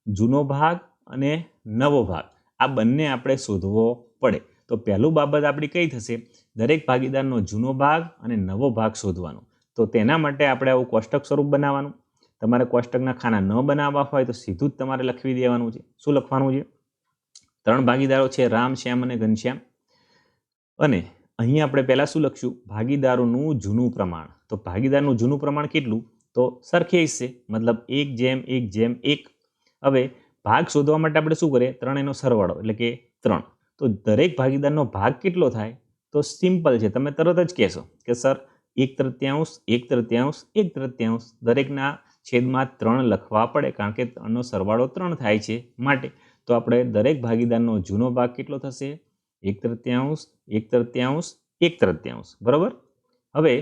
જૂનો ભાગ અને નવો ભાગ આ બંને આપણે શોધવો પડે. તો પહેલું બાબત આપણી કઈ થશે? દરેક ભાગીદારનો જૂનો ભાગ અને નવો ભાગ શોધવાનો. તો તેના માટે આપણે આવું કોષ્ટક સ્વરૂપ બનાવવાનું. તમારે કોષ્ટકના ખાના ન બનાવવા હોય તો સીધું જ તમારે લખી દેવાનું છે. શું લખવાનું છે? 3 ભાગીદારો છે, રામ, શ્યામ અને ઘનશ્યામ. અને અહીં આપણે પહેલાં શું લખશું? ભાગીદારોનું જૂનું પ્રમાણ. તો ભાગીદારનું જૂનું પ્રમાણ કેટલું? તો સરખે હિસ્સે, મતલબ 1:1:1. હવે ભાગ શોધવા માટે આપણે શું કરીએ? 3 એનો સરવાળો એટલે કે 3. તો દરેક ભાગીદારનો ભાગ કેટલો થાય? તો સિમ્પલ છે, તમે તરત જ કહેશો કે સર 1/3, 1/3, 1/3. દરેકના છેદમાં 3 લખવા પડે કારણ કે આનો સરવાળો 3 થાય છે માટે. તો આપણે દરેક ભાગીદારનો જૂનો ભાગ કેટલો થશે? 1/3, 1/3, 1/3, બરાબર. હવે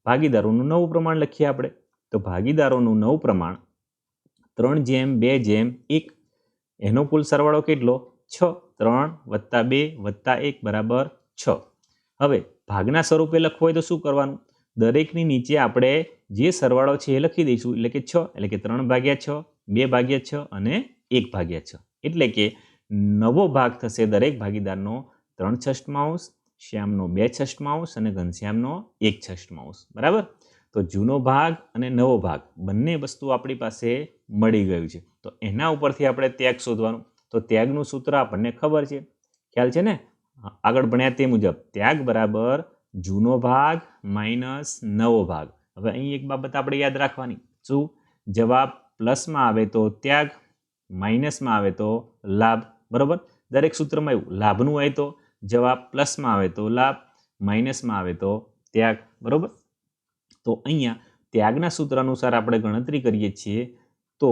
ભાગીદારોનું નવું પ્રમાણ લખીએ આપણે. તો ભાગીદારોનું નવું પ્રમાણ 3:2:1. એનો કુલ સરવાળો કેટલો? 6. 3 + 2 + 1 બરાબર 6. હવે ભાગના સ્વરૂપે લખવું હોય તો શું કરવાનું? દરેકની નીચે આપણે જે સરવાળો છે એ લખી દઈશું, એટલે કે 6, એટલે કે 3/6, 2/6 અને 1/6. એટલે કે નવો ભાગ થશે દરેક ભાગીદારનો 3/6, શ્યામનો 2/6 અને ઘનશ્યામનો 1/6, બરાબર. તો જૂનો ભાગ અને નવો ભાગ બંને વસ્તુ આપણી પાસે મળી ગયું છે. તો એના ઉપરથી આપણે ત્યાગ શોધવાનું. તો ત્યાગનું સૂત્ર આપણને ખબર છે, ખ્યાલ છે ને? આગળ ભણ્યા તે મુજબ ત્યાગ બરાબર જૂનો ભાગ માઇનસ નવો ભાગ. હવે અહીં એક બાબત આપણે યાદ રાખવાની. શું? જવાબ પ્લસમાં આવે તો ત્યાગ, માઇનસમાં આવે તો લાભ, બરાબર. દરેક સૂત્રમાં એવું, લાભનું હોય તો જવાબ, પ્લસમાં આવે તો લાભ, માઇનસમાં આવે તો ત્યાગ, બરાબર. તો અહીંયા ત્યાગના સૂત્ર અનુસાર આપણે ગણતરી કરીએ છીએ તો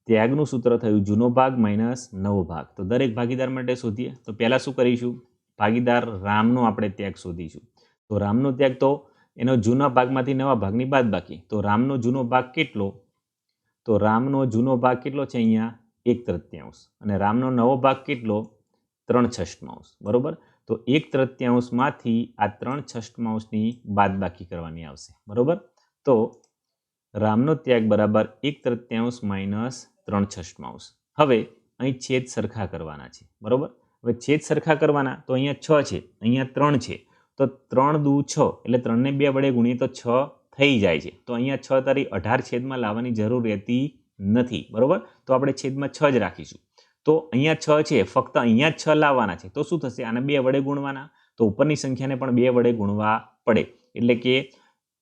ત્યાગનું સૂત્ર થયું જૂનો ભાગ માઇનસ નવો ભાગ. તો દરેક ભાગીદાર માટે શોધીએ. તો પહેલાં શું કરીશું? ભાગીદાર રામનો આપણે ત્યાગ શોધીશું. તો રામનો ત્યાગ તો એનો જૂના ભાગમાંથી નવા ભાગની બાદબાકી. તો રામનો જૂનો ભાગ કેટલો? તો રામનો જૂનો ભાગ કેટલો છે અહીંયા? 1/3. અને રામનો નવો ભાગ કેટલો? 3/6, બરાબર. તો 1/3માંથી આ 3/6ની બાદબાકી કરવાની આવશે, બરાબર. તો રામનો ત્યાગ બરાબર 1/3 માઇનસ 3/6. હવે અહીં છેદ સરખા કરવાના છે, બરાબર. હવે છેદ સરખા કરવાના તો અહીંયા 6 છે, અહીંયા 3 છે. તો 3 દુ 6 એટલે 3ને 2 વડે ગુણીએ તો 6 થઈ જાય છે. તો અહીંયા 6 તારી 18 છેદમાં લાવવાની જરૂર રહેતી નથી, બરાબર. તો આપણે છેદમાં 6 જ રાખીશું. તો અહીંયા 6 છે, ફક્ત અહીંયા 6 લાવવાના છે. તો શું થશે? આને 2 વડે ગુણવાના. તો ઉપરની સંખ્યાને પણ 2 વડે ગુણવા પડે. એટલે કે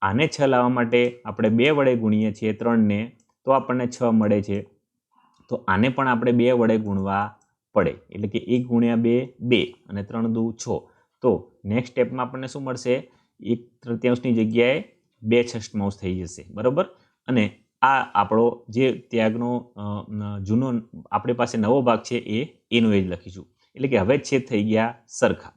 આને 6 લાવવા માટે આપણે 2 વડે ગુણીએ છીએ 3ને, તો આપણને 6 મળે છે. તો આને પણ આપણે 2 વડે ગુણવા પડે. એટલે કે 1 × 2 2 અને 3 દુ 6. તો નેક્સ્ટ સ્ટેપમાં આપણને શું મળશે? 1/3ની જગ્યાએ 2/6 થઈ જશે, બરાબર. અને આ આપણો જે ત્યાગનો જૂનો આપણી પાસે નવો ભાગ છે એનો જ લખીશું. એટલે કે હવે છેદ થઈ ગયા સરખા.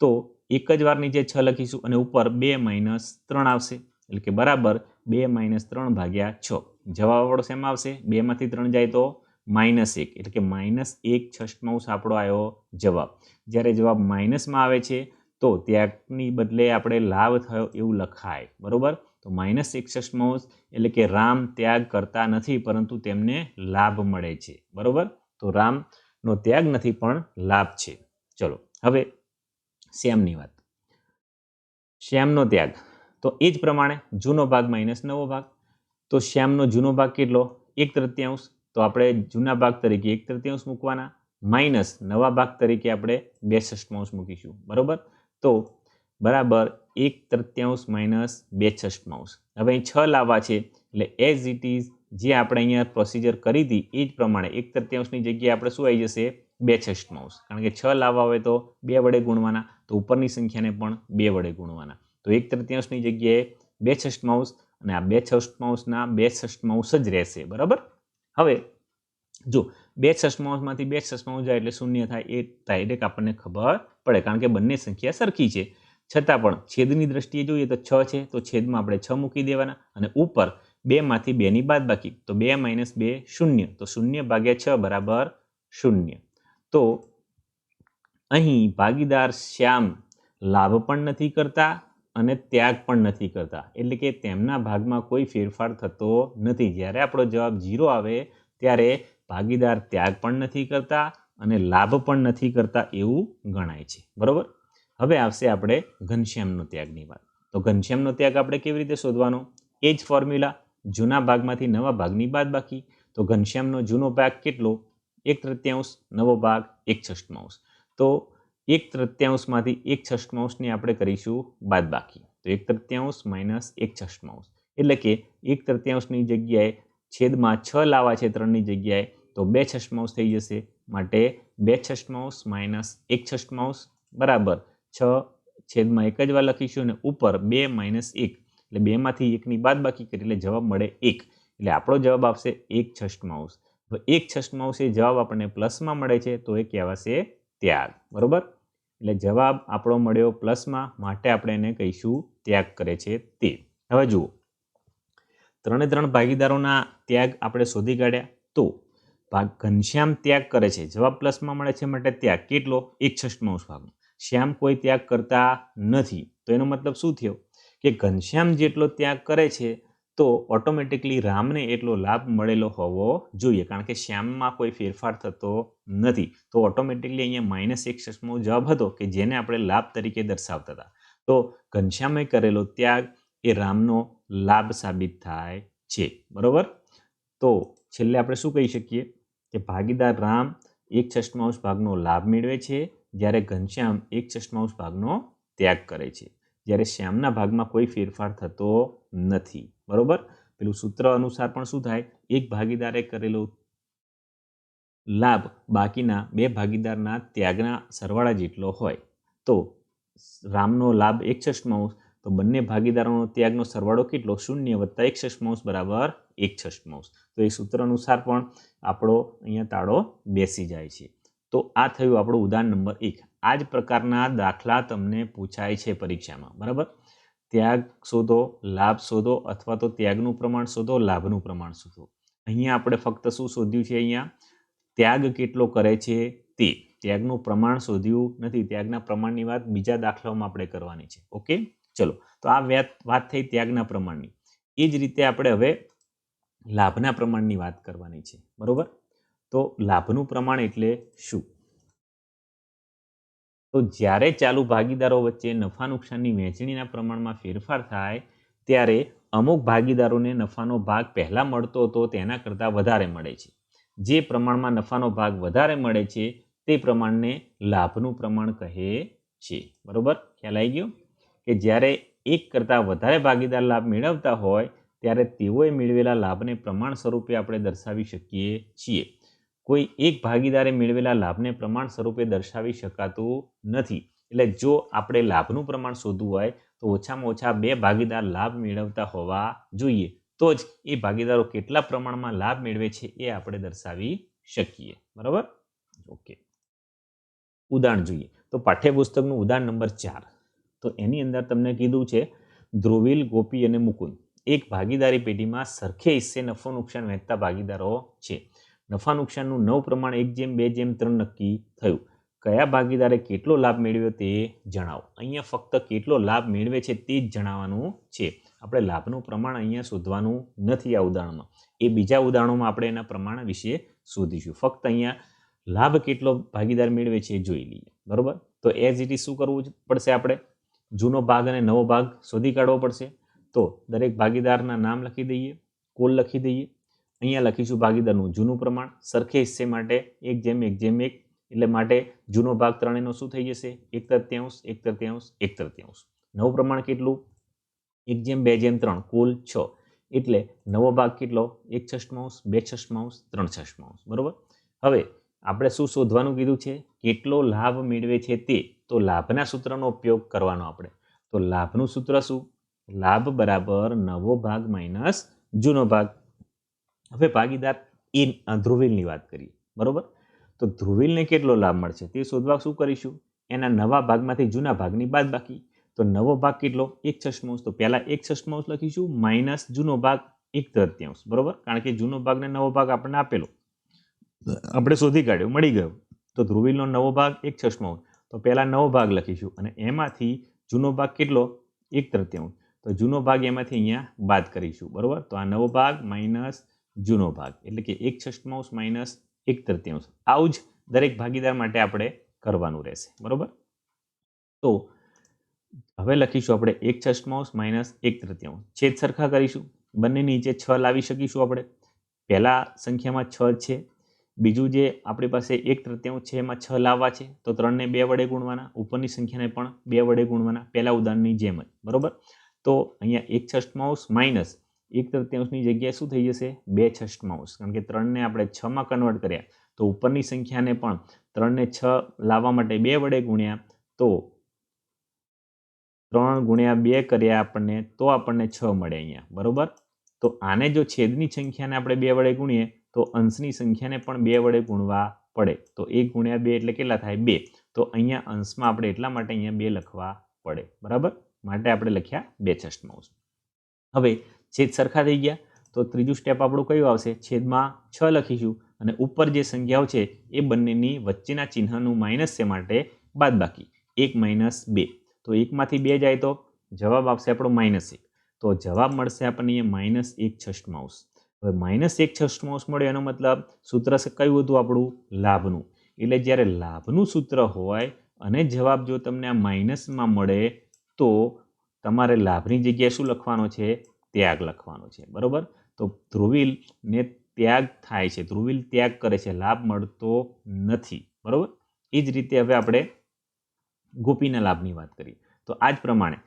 તો એક જ વાર નીચે 6 લખીશું અને ઉપર 2 - 3 આવશે. એટલે કે બરાબર 2 - 3/6. જવાબ આપણો શેમાં આવશે? 2માંથી 3 જાય તો -1. એટલે કે -1/6 આપણો આવ્યો જવાબ. જ્યારે જવાબ માઇનસમાં આવે છે તો ત્યાગની બદલે આપણે લાભ થયો એવું લખાય, બરાબર. તો -1/6 એટલે કે રામ ત્યાગ કરતા નથી પરંતુ તેમને લાભ મળે છે, બરાબર. તો રામનો ત્યાગ નથી પણ લાભ છે. ચલો હવે શ્યામની વાત. શ્યામનો ત્યાગ તો એ જ પ્રમાણે જૂનો ભાગ માઇનસ નવો ભાગ. તો શ્યામનો જૂનો ભાગ કેટલો? 1/3. તો આપણે જૂના ભાગ તરીકે 1/3 મૂકવાના, માઇનસ નવા ભાગ તરીકે આપણે 2/6 મૂકીશું, બરાબર. તો બરાબર 1/3 માઇનસ 2/6. હવે અહીં 6 લાવવા છે એટલે એઝ ઇટ ઇઝ જે આપણે અહીંયા પ્રોસિજર કરી હતી એ જ પ્રમાણે 1/3ની જગ્યાએ આપણે શું આવી જશે? 2/6. કારણ કે 6 લાવવા હોય તો 2 વડે ગુણવાના. તો ઉપરની સંખ્યાને પણ 2 વડે ગુણવાના. તો 1/3ની જગ્યાએ 2/6 અને આ 2/6 2/6 જ રહેશે. બરાબર. હવે જો 2/6માંથી 2/6 જાય એટલે 0 થાય. એ ડાયરેક્ટ આપણને ખબર પડે કારણ કે બંને સંખ્યા સરખી છે. છતાં પણ છેદની દ્રષ્ટિએ જોઈએ તો 6 છે, તો છેદમાં આપણે 6 મૂકી દેવાના અને ઉપર 2માંથી 2ની બાદબાકી, તો 2 - 2 0, તો 0/6 બરાબર 0. તો અહીં ભાગીદાર શ્યામ લાભ પણ નથી કરતા અને ત્યાગ પણ નથી કરતા, એટલે કે તેમના ભાગમાં કોઈ ફેરફાર થતો નથી. જ્યારે આપણો જવાબ 0 આવે ત્યારે ભાગીદાર ત્યાગ પણ નથી કરતા અને લાભ પણ નથી કરતા એવું ગણાય છે. બરોબર. હવે આવશે આપણે ઘનશ્યામનો ત્યાગની વાત. તો ઘનશ્યામનો ત્યાગ આપણે કેવી રીતે શોધવાનો? એ જ ફોર્મ્યુલા, જૂના ભાગમાંથી નવા ભાગની બાદબાકી. તો ઘનશ્યામનો જૂનો ભાગ કેટલો? 1/3, નવો ભાગ 1/6. તો 1/3માંથી 1/6 આપણે કરીશું બાદબાકી. તો 1/3 - 1/6 એટલે કે 1/3ની જગ્યાએ છેદમાં 6 લાવવા છે 3ની જગ્યાએ, તો 2/6 થઈ જશે. માટે 2/6 - 1/6 બરાબર 6 છેદમાં 1 જ વાર લખીશું અને ઉપર 2 - 1 એટલે 2માંથી 1ની બાદબાકી કરી એટલે જવાબ મળે 1. એટલે આપણો જવાબ આવશે 1/6. તો 1/6 એ જવાબ આપણને પ્લસમાં મળે છે, તો એ કહેવાશે ત્યાગ. બરોબર. એટલે જવાબ આપણો મળ્યો પ્લસમાં, માટે આપણે એને કહીશું ત્યાગ કરે છે તે. હવે જુઓ, 3 ભાગીદારોના ત્યાગ આપણે શોધી કાઢ્યા. તો ઘનશ્યામ ત્યાગ કરે છે, જવાબ પ્લસમાં મળે છે, માટે ત્યાગ કેટલો? 1/6 ભાગનો. શ્યામ કોઈ ત્યાગ કરતા નથી, તો એનો મતલબ શું થયો કે ઘનશ્યામ જેટલો ત્યાગ કરે છે તો ઓટોમેટિકલી રામને એટલો લાભ મળેલો હોવો જોઈએ, કારણ કે શ્યામમાં કોઈ ફેરફાર થતો નથી. તો ઓટોમેટિકલી અહીંયા -1/6 જવાબ હતો કે જેને આપણે લાભ તરીકે દર્શાવતા હતા. તો ઘનશ્યામે કરેલો ત્યાગ એ રામનો લાભ સાબિત થાય છે. બરોબર. તો છેલ્લે આપણે શું કહી શકીએ કે ભાગીદાર રામ 1/6 ભાગનો લાભ મેળવે છે, જ્યારે ઘનશ્યામ 1/6 ભાગનો ત્યાગ કરે છે, જ્યારે શ્યામના ભાગમાં કોઈ ફેરફાર થતો નથી. બરોબર. પેલું સૂત્ર અનુસાર પણ શું થાય? એક ભાગીદારે કરેલો લાભ બાકીના 2 ભાગીદારના ત્યાગના સરવાળા જેટલો હોય. તો રામનો લાભ 1/6, તો બંને ભાગીદારોનો ત્યાગનો સરવાળો કેટલો? 0 + 1/6 બરાબર 1/6. તો એ સૂત્ર અનુસાર પણ આપણો અહીંયા તાળો બેસી જાય છે. તો આ થયું આપણું ઉદાહરણ નંબર 1. આ જ પ્રકારના દાખલા તમને પૂછાય છે પરીક્ષામાં. બરાબર. ત્યાગ શોધો, લાભ શોધો, અથવા તો ત્યાગનું પ્રમાણ શોધો, લાભનું પ્રમાણ શોધો. અહીંયા આપણે ફક્ત શું શોધ્યું છે? અહીંયા ત્યાગ કેટલો કરે છે તે. ત્યાગનું પ્રમાણ શોધ્યું નથી. ત્યાગના પ્રમાણની વાત બીજા દાખલાઓમાં આપણે કરવાની છે. ઓકે, ચલો. તો આ વાત થઈ ત્યાગના પ્રમાણની. એ જ રીતે આપણે હવે લાભના પ્રમાણની વાત કરવાની છે. બરોબર. તો લાભનું પ્રમાણ એટલે શું? તો જ્યારે ચાલુ ભાગીદારો વચ્ચે નફા નુકસાનની વહેંચણીના પ્રમાણમાં ફેરફાર થાય ત્યારે અમુક ભાગીદારોને નફાનો ભાગ પહેલા મળતો હતો તેના કરતાં વધારે મળે છે. જે પ્રમાણમાં નફાનો ભાગ વધારે મળે છે તે પ્રમાણને લાભનું પ્રમાણ કહે છે. બરોબર. ખ્યાલ આવી ગયો કે જ્યારે એક કરતાં વધારે ભાગીદાર લાભ મેળવતા હોય ત્યારે તેઓએ મેળવેલા લાભને પ્રમાણ સ્વરૂપે આપણે દર્શાવી શકીએ છીએ. કોઈ એક ભાગીદારે મેળવેલા લાભને પ્રમાણ સ્વરૂપે દર્શાવી શકાતું નથી. એટલે જો આપણે લાભનું પ્રમાણ શોધવું હોય તો ઓછામાં ઓછા 2 ભાગીદાર લાભ મેળવતા હોવા જોઈએ, તો જ એ ભાગીદારો કેટલા પ્રમાણમાં લાભ મેળવે છે એ આપણે દર્શાવી શકીએ. બરાબર. ઓકે, ઉદાહરણ જોઈએ. તો પાઠ્યપુસ્તકનું ઉદાહરણ નંબર 4. તો એની અંદર તમને કીધું છે ધ્રુવીલ, ગોપી અને મુકુંદ એક ભાગીદારી પેઢીમાં સરખે હિસ્સે નફો નુકસાન વહેંચતા ભાગીદારો છે. નફા નુકસાનનું નવ પ્રમાણ 1/2/3 નક્કી થયું. કયા ભાગીદારે કેટલો લાભ મેળવ્યો તે જણાવો. અહીંયા ફક્ત કેટલો લાભ મેળવે છે તે જ જણાવવાનું છે. આપણે લાભનું પ્રમાણ અહીંયા શોધવાનું નથી આ ઉદાહરણમાં. એ બીજા ઉદાહરણોમાં આપણે એના પ્રમાણ વિશે શોધીશું. ફક્ત અહીંયા લાભ કેટલો ભાગીદાર મેળવે છે જોઈ લઈએ. બરોબર. તો એઝ ઇટ ઇઝ શું કરવું પડશે? આપણે જૂનો ભાગ અને નવો ભાગ શોધી કાઢવો પડશે. તો દરેક ભાગીદારના નામ લખી દઈએ, કુલ લખી દઈએ. અહીંયા લખીશું ભાગીદારનું જૂનું પ્રમાણ સરખે હિસ્સે માટે 1/1/1, એટલે માટે જૂનો ભાગ ત્રણેયનો શું થઈ જશે? 1/3, 1/3, 1/3. નવું પ્રમાણ કેટલું? 1/2/3, કુલ 6. એટલે નવો ભાગ કેટલો? 1/6, 2/6, 3/6. બરોબર. હવે આપણે શું શોધવાનું કીધું છે? કેટલો લાભ મેળવે છે તે. તો લાભના સૂત્રનો ઉપયોગ કરવાનો આપણે. તો લાભનું સૂત્ર શું? લાભ બરાબર નવો ભાગ માઇનસ જૂનો ભાગ. હવે ભાગીદાર એ ધ્રુવીલની વાત કરીએ, બરોબર. તો ધ્રુવીલને કેટલો લાભ મળશે તે શોધવા શું કરીશું, એના નવા ભાગમાંથી જૂના ભાગની બાદબાકી. તો નવો ભાગ કેટલો, 1/6, તો પહેલા 1/6 લખીશું માઇનસ જૂનો ભાગ 1/3, બરોબર. કારણ કે જૂનો ભાગ ને નવો ભાગ આપણને આપેલો, આપણે શોધી કાઢ્યો, મળી ગયો. તો ધ્રુવીલનો નવો ભાગ 1/6, તો પહેલા નવો ભાગ લખીશું અને એમાંથી જૂનો ભાગ કેટલો, 1/3, તો જૂનો ભાગ એમાંથી અહીંયા બાદ કરીશું, બરોબર. તો આ નવો ભાગ માઇનસ જૂનો ભાગ એટલે કે 1/6 માઇનસ 1/3. આવું જ દરેક ભાગીદાર માટે આપણે કરવાનું રહેશે, બરોબર. તો હવે લખીશું આપણે 1/6 માઇનસ 1/3, છેદ સરખા કરીશું, બંને નીચે 6 લાવી શકીશું આપણે. પહેલા સંખ્યામાં 6 છે, બીજું જે આપણી પાસે 1/3 છે એમાં 6 લાવવા છે, તો 3ને 2 વડે ગુણવાના, ઉપરની સંખ્યાને પણ 2 વડે ગુણવાના, પહેલા ઉદાહરણની જેમ જ, બરોબર. તો અહીંયા 1/6 માઇનસ 1/3 જગ્યાએ શું થઈ જશે, 2/6, કારણ કે 3ને આપણે 6માં કન્વર્ટ કર્યા, તો ઉપરની સંખ્યાને પણ 3ને 6 લાવવા માટે 2 વડે ગુણ્યા, તો 3 ગુણ્યા 2 કર્યા આપણને, તો આપણને 6 મળે અહીંયા, બરોબર. તો આને જો છેદની સંખ્યાને આપણે 2 વડે ગુણીએ તો અંશની સંખ્યાને પણ 2 વડે ગુણવા પડે, તો 1 ગુણ્યા 2 એટલે કેટલા થાય, 2. તો અહીંયા અંશમાં આપણે એટલા માટે અહીંયા 2 લખવા પડે, બરાબર. માટે આપણે લખ્યા 2/6. હવે છેદ સરખા થઈ ગયા, તો ત્રીજું સ્ટેપ આપણું કયું આવશે, છેદમાં 6 લખીશું અને ઉપર જે સંખ્યાઓ છે એ બંનેની વચ્ચેના ચિહ્નનું માઇનસ છે માટે બાદબાકી, 1 માઇનસ 2. તો 1માંથી 2 જાય તો જવાબ આવશે આપણો -1, તો જવાબ મળશે આપણને અહીંયા -1/6. હવે -1/6 મળે એનો મતલબ સૂત્ર કયું હતું આપણું, લાભનું. એટલે જ્યારે લાભનું સૂત્ર હોય અને જવાબ જો તમને આ માઇનસમાં મળે તો તમારે લાભની જગ્યાએ શું લખવાનો છે, ત્યાગ લખવાનો છે, બરોબર. તો ધ્રુવીલને ત્યાગ થાય છે, ધ્રુવીલ ત્યાગ કરે છે, લાભ મળતો નથી, બરોબર. એ જ રીતે હવે આપણે ગોપીના લાભની વાત કરીએ, તો આ જ પ્રમાણે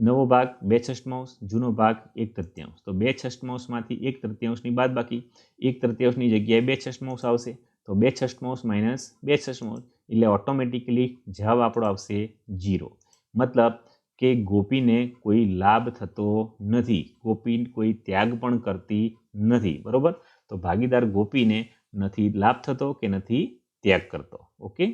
નવો ભાગ 2/6, જૂનો ભાગ 1/3, તો 2/6માંથી 1/3 બાદબાકી, 1/3 જગ્યાએ 2/6 આવશે, તો 2/6 માઇનસ 2/6 એટલે ઓટોમેટિકલી જવાબ આપણો આવશે 0. મતલબ કે ગોપીને કોઈ લાભ થતો નથી, ગોપી કોઈ ત્યાગ પણ કરતી નથી, બરોબર. તો ભાગીદાર ગોપીને નથી લાભ થતો કે નથી ત્યાગ કરતો, ઓકે.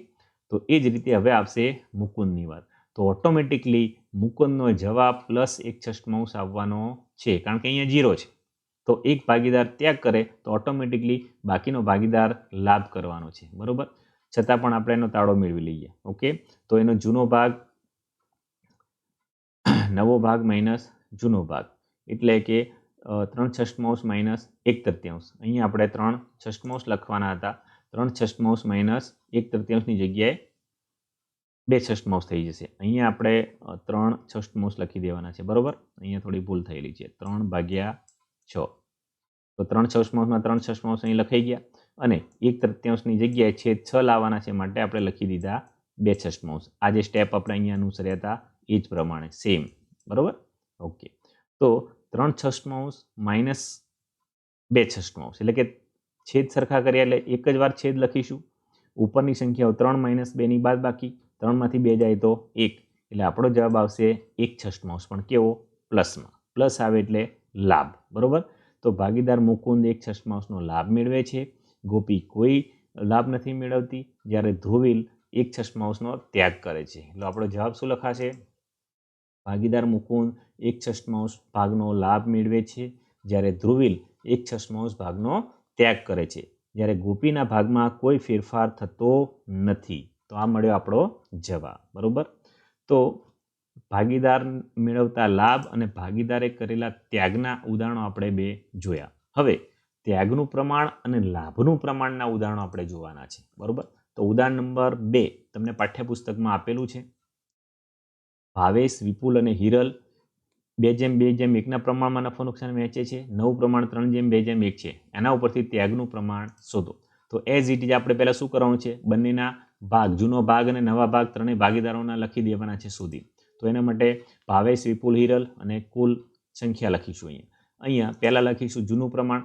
તો એ જ રીતે હવે આવશે મુકુંદની વાત, તો ઓટોમેટિકલી મુકુંદનો જવાબ +1/6 આવવાનો છે, કારણ કે અહીંયા 0 છે. તો એક ભાગીદાર ત્યાગ કરે તો ઓટોમેટિકલી બાકીનો ભાગીદાર લાભ કરવાનો છે, બરોબર. છતાં પણ આપણે એનો તાળો મેળવી લઈએ, ઓકે. તો એનો જૂનો ભાગ, નવો ભાગ માઇનસ જૂનો ભાગ એટલે કે 3/6 માઇનસ 1/3. અહીંયા આપણે 3/6 લખવાના હતા, 3/6 માઇનસ 1/3 જગ્યાએ 2/6 થઈ જશે. અહીંયા આપણે 3/6 લખી દેવાના છે, બરોબર. અહીંયા થોડી ભૂલ થયેલી છે, 3/6. તો 3/6 3/6 અહીં લખાઈ ગયા અને 1/3 જગ્યાએ છેદ 6 લાવવાના છે માટે આપણે લખી દીધા 2/6. આ જે સ્ટેપ આપણે અહીંયા અનુસર્યા હતા એ જ પ્રમાણે સેમ, બરોબર. ઓકે. તો 3/6 માઇનસ 2/6 એટલે કે છેદ સરખા કર્યા એટલે એક જ વાર છેદ લખીશું, ઉપરની સંખ્યાઓ 3 માઇનસ 2ની બાદબાકી, 3માંથી 2 જાય તો 1, એટલે આપણો જવાબ આવશે 1/6, પણ કેવો, પ્લસમાં. પ્લસ આવે એટલે લાભ, બરોબર. તો ભાગીદાર મુકુંદ 1/6 લાભ મેળવે છે, ગોપી કોઈ લાભ નથી મેળવતી, જ્યારે ધ્રુવીલ 1/6 ત્યાગ કરે છે. એટલે આપણો જવાબ શું લખાશે, ભાગીદાર મુકુંદ 1/6 ભાગનો લાભ મેળવે છે, જ્યારે ધ્રુવીલ 1/6 ભાગનો ત્યાગ કરે છે, જ્યારે ગોપીના ભાગમાં કોઈ ફેરફાર થતો નથી. તો આ મળ્યો આપણો જવાબ, બરોબર. તો ભાગીદાર મેળવતા લાભ અને ભાગીદારે કરેલા ત્યાગના ઉદાહરણો આપણે 2 જોયા. હવે ત્યાગનું પ્રમાણ અને લાભનું પ્રમાણના ઉદાહરણો આપણે જોવાના છે, બરોબર. તો ઉદાહરણ નંબર 2 તમને પાઠ્યપુસ્તકમાં આપેલું છે. ભાવેશ, વિપુલ અને હિરલ 2:2:1 પ્રમાણમાં નફો નુકસાન વહેંચે છે, નવું પ્રમાણ 3:2:1 છે. એના ઉપરથી ત્યાગનું પ્રમાણ શોધો. તો એઝ ઇટ ઇઝ આપણે પહેલા શું કરવાનું છે, બંનેના ભાગ, જૂનો ભાગ અને નવા ભાગ ત્રણેય ભાગીદારોના લખી દેવાના છે શોધી. તો એના માટે ભાવેશ, વિપુલ, હિરલ અને કુલ સંખ્યા લખીશું. અહીંયા પહેલા લખીશું જૂનું પ્રમાણ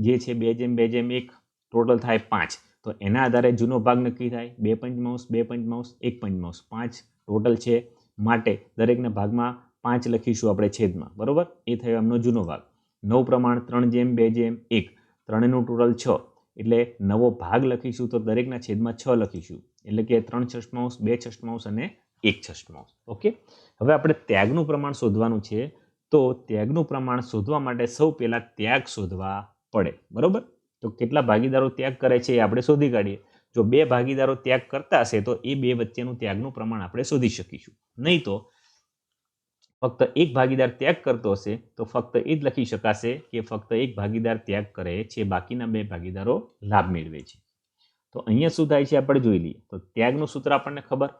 જે છે 2:2:1, ટોટલ થાય 5. તો એના આધારે જૂનો ભાગ નક્કી થાય, 2/5, 2/5, 1/5, 5 ટોટલ છે, માટે દરેકના ભાગમાં 5 લખીશું આપણે છેદમાં, બરોબર? એ થયો એમનો જૂનો ભાગ. 9 પ્રમાણ 3:2:1, ત્રણેયનું ટોટલ 6, એટલે નવો ભાગ લખીશું તો દરેકના છેદમાં 6 લખીશું, એટલે કે 3/6, 2/6 અને 1/6. ઓકે, હવે આપણે ત્યાગનું પ્રમાણ શોધવાનું છે. તો ત્યાગનું પ્રમાણ શોધવા માટે સૌ પહેલા ત્યાગ શોધવા પડે, બરોબર? તો કેટલા ભાગીદારો ત્યાગ કરે છે એ આપણે શોધી કાઢીએ. જો 2 ભાગીદારો ત્યાગ કરતા હશે તો એ 2 વચ્ચેનું ત્યાગનું પ્રમાણ આપણે શોધી શકીશું. નહીં તો ફક્ત એક ભાગીદાર ત્યાગ કરતો હશે તો ફક્ત એ જ લખી શકાશે કે ફક્ત એક ભાગીદાર ત્યાગ કરે છે, બાકીના 2 ભાગીદારો લાભ મેળવે છે. તો અહીંયા શું થાય છે આપણે જોઈ લઈએ. તો ત્યાગનું સૂત્ર આપણને ખબર,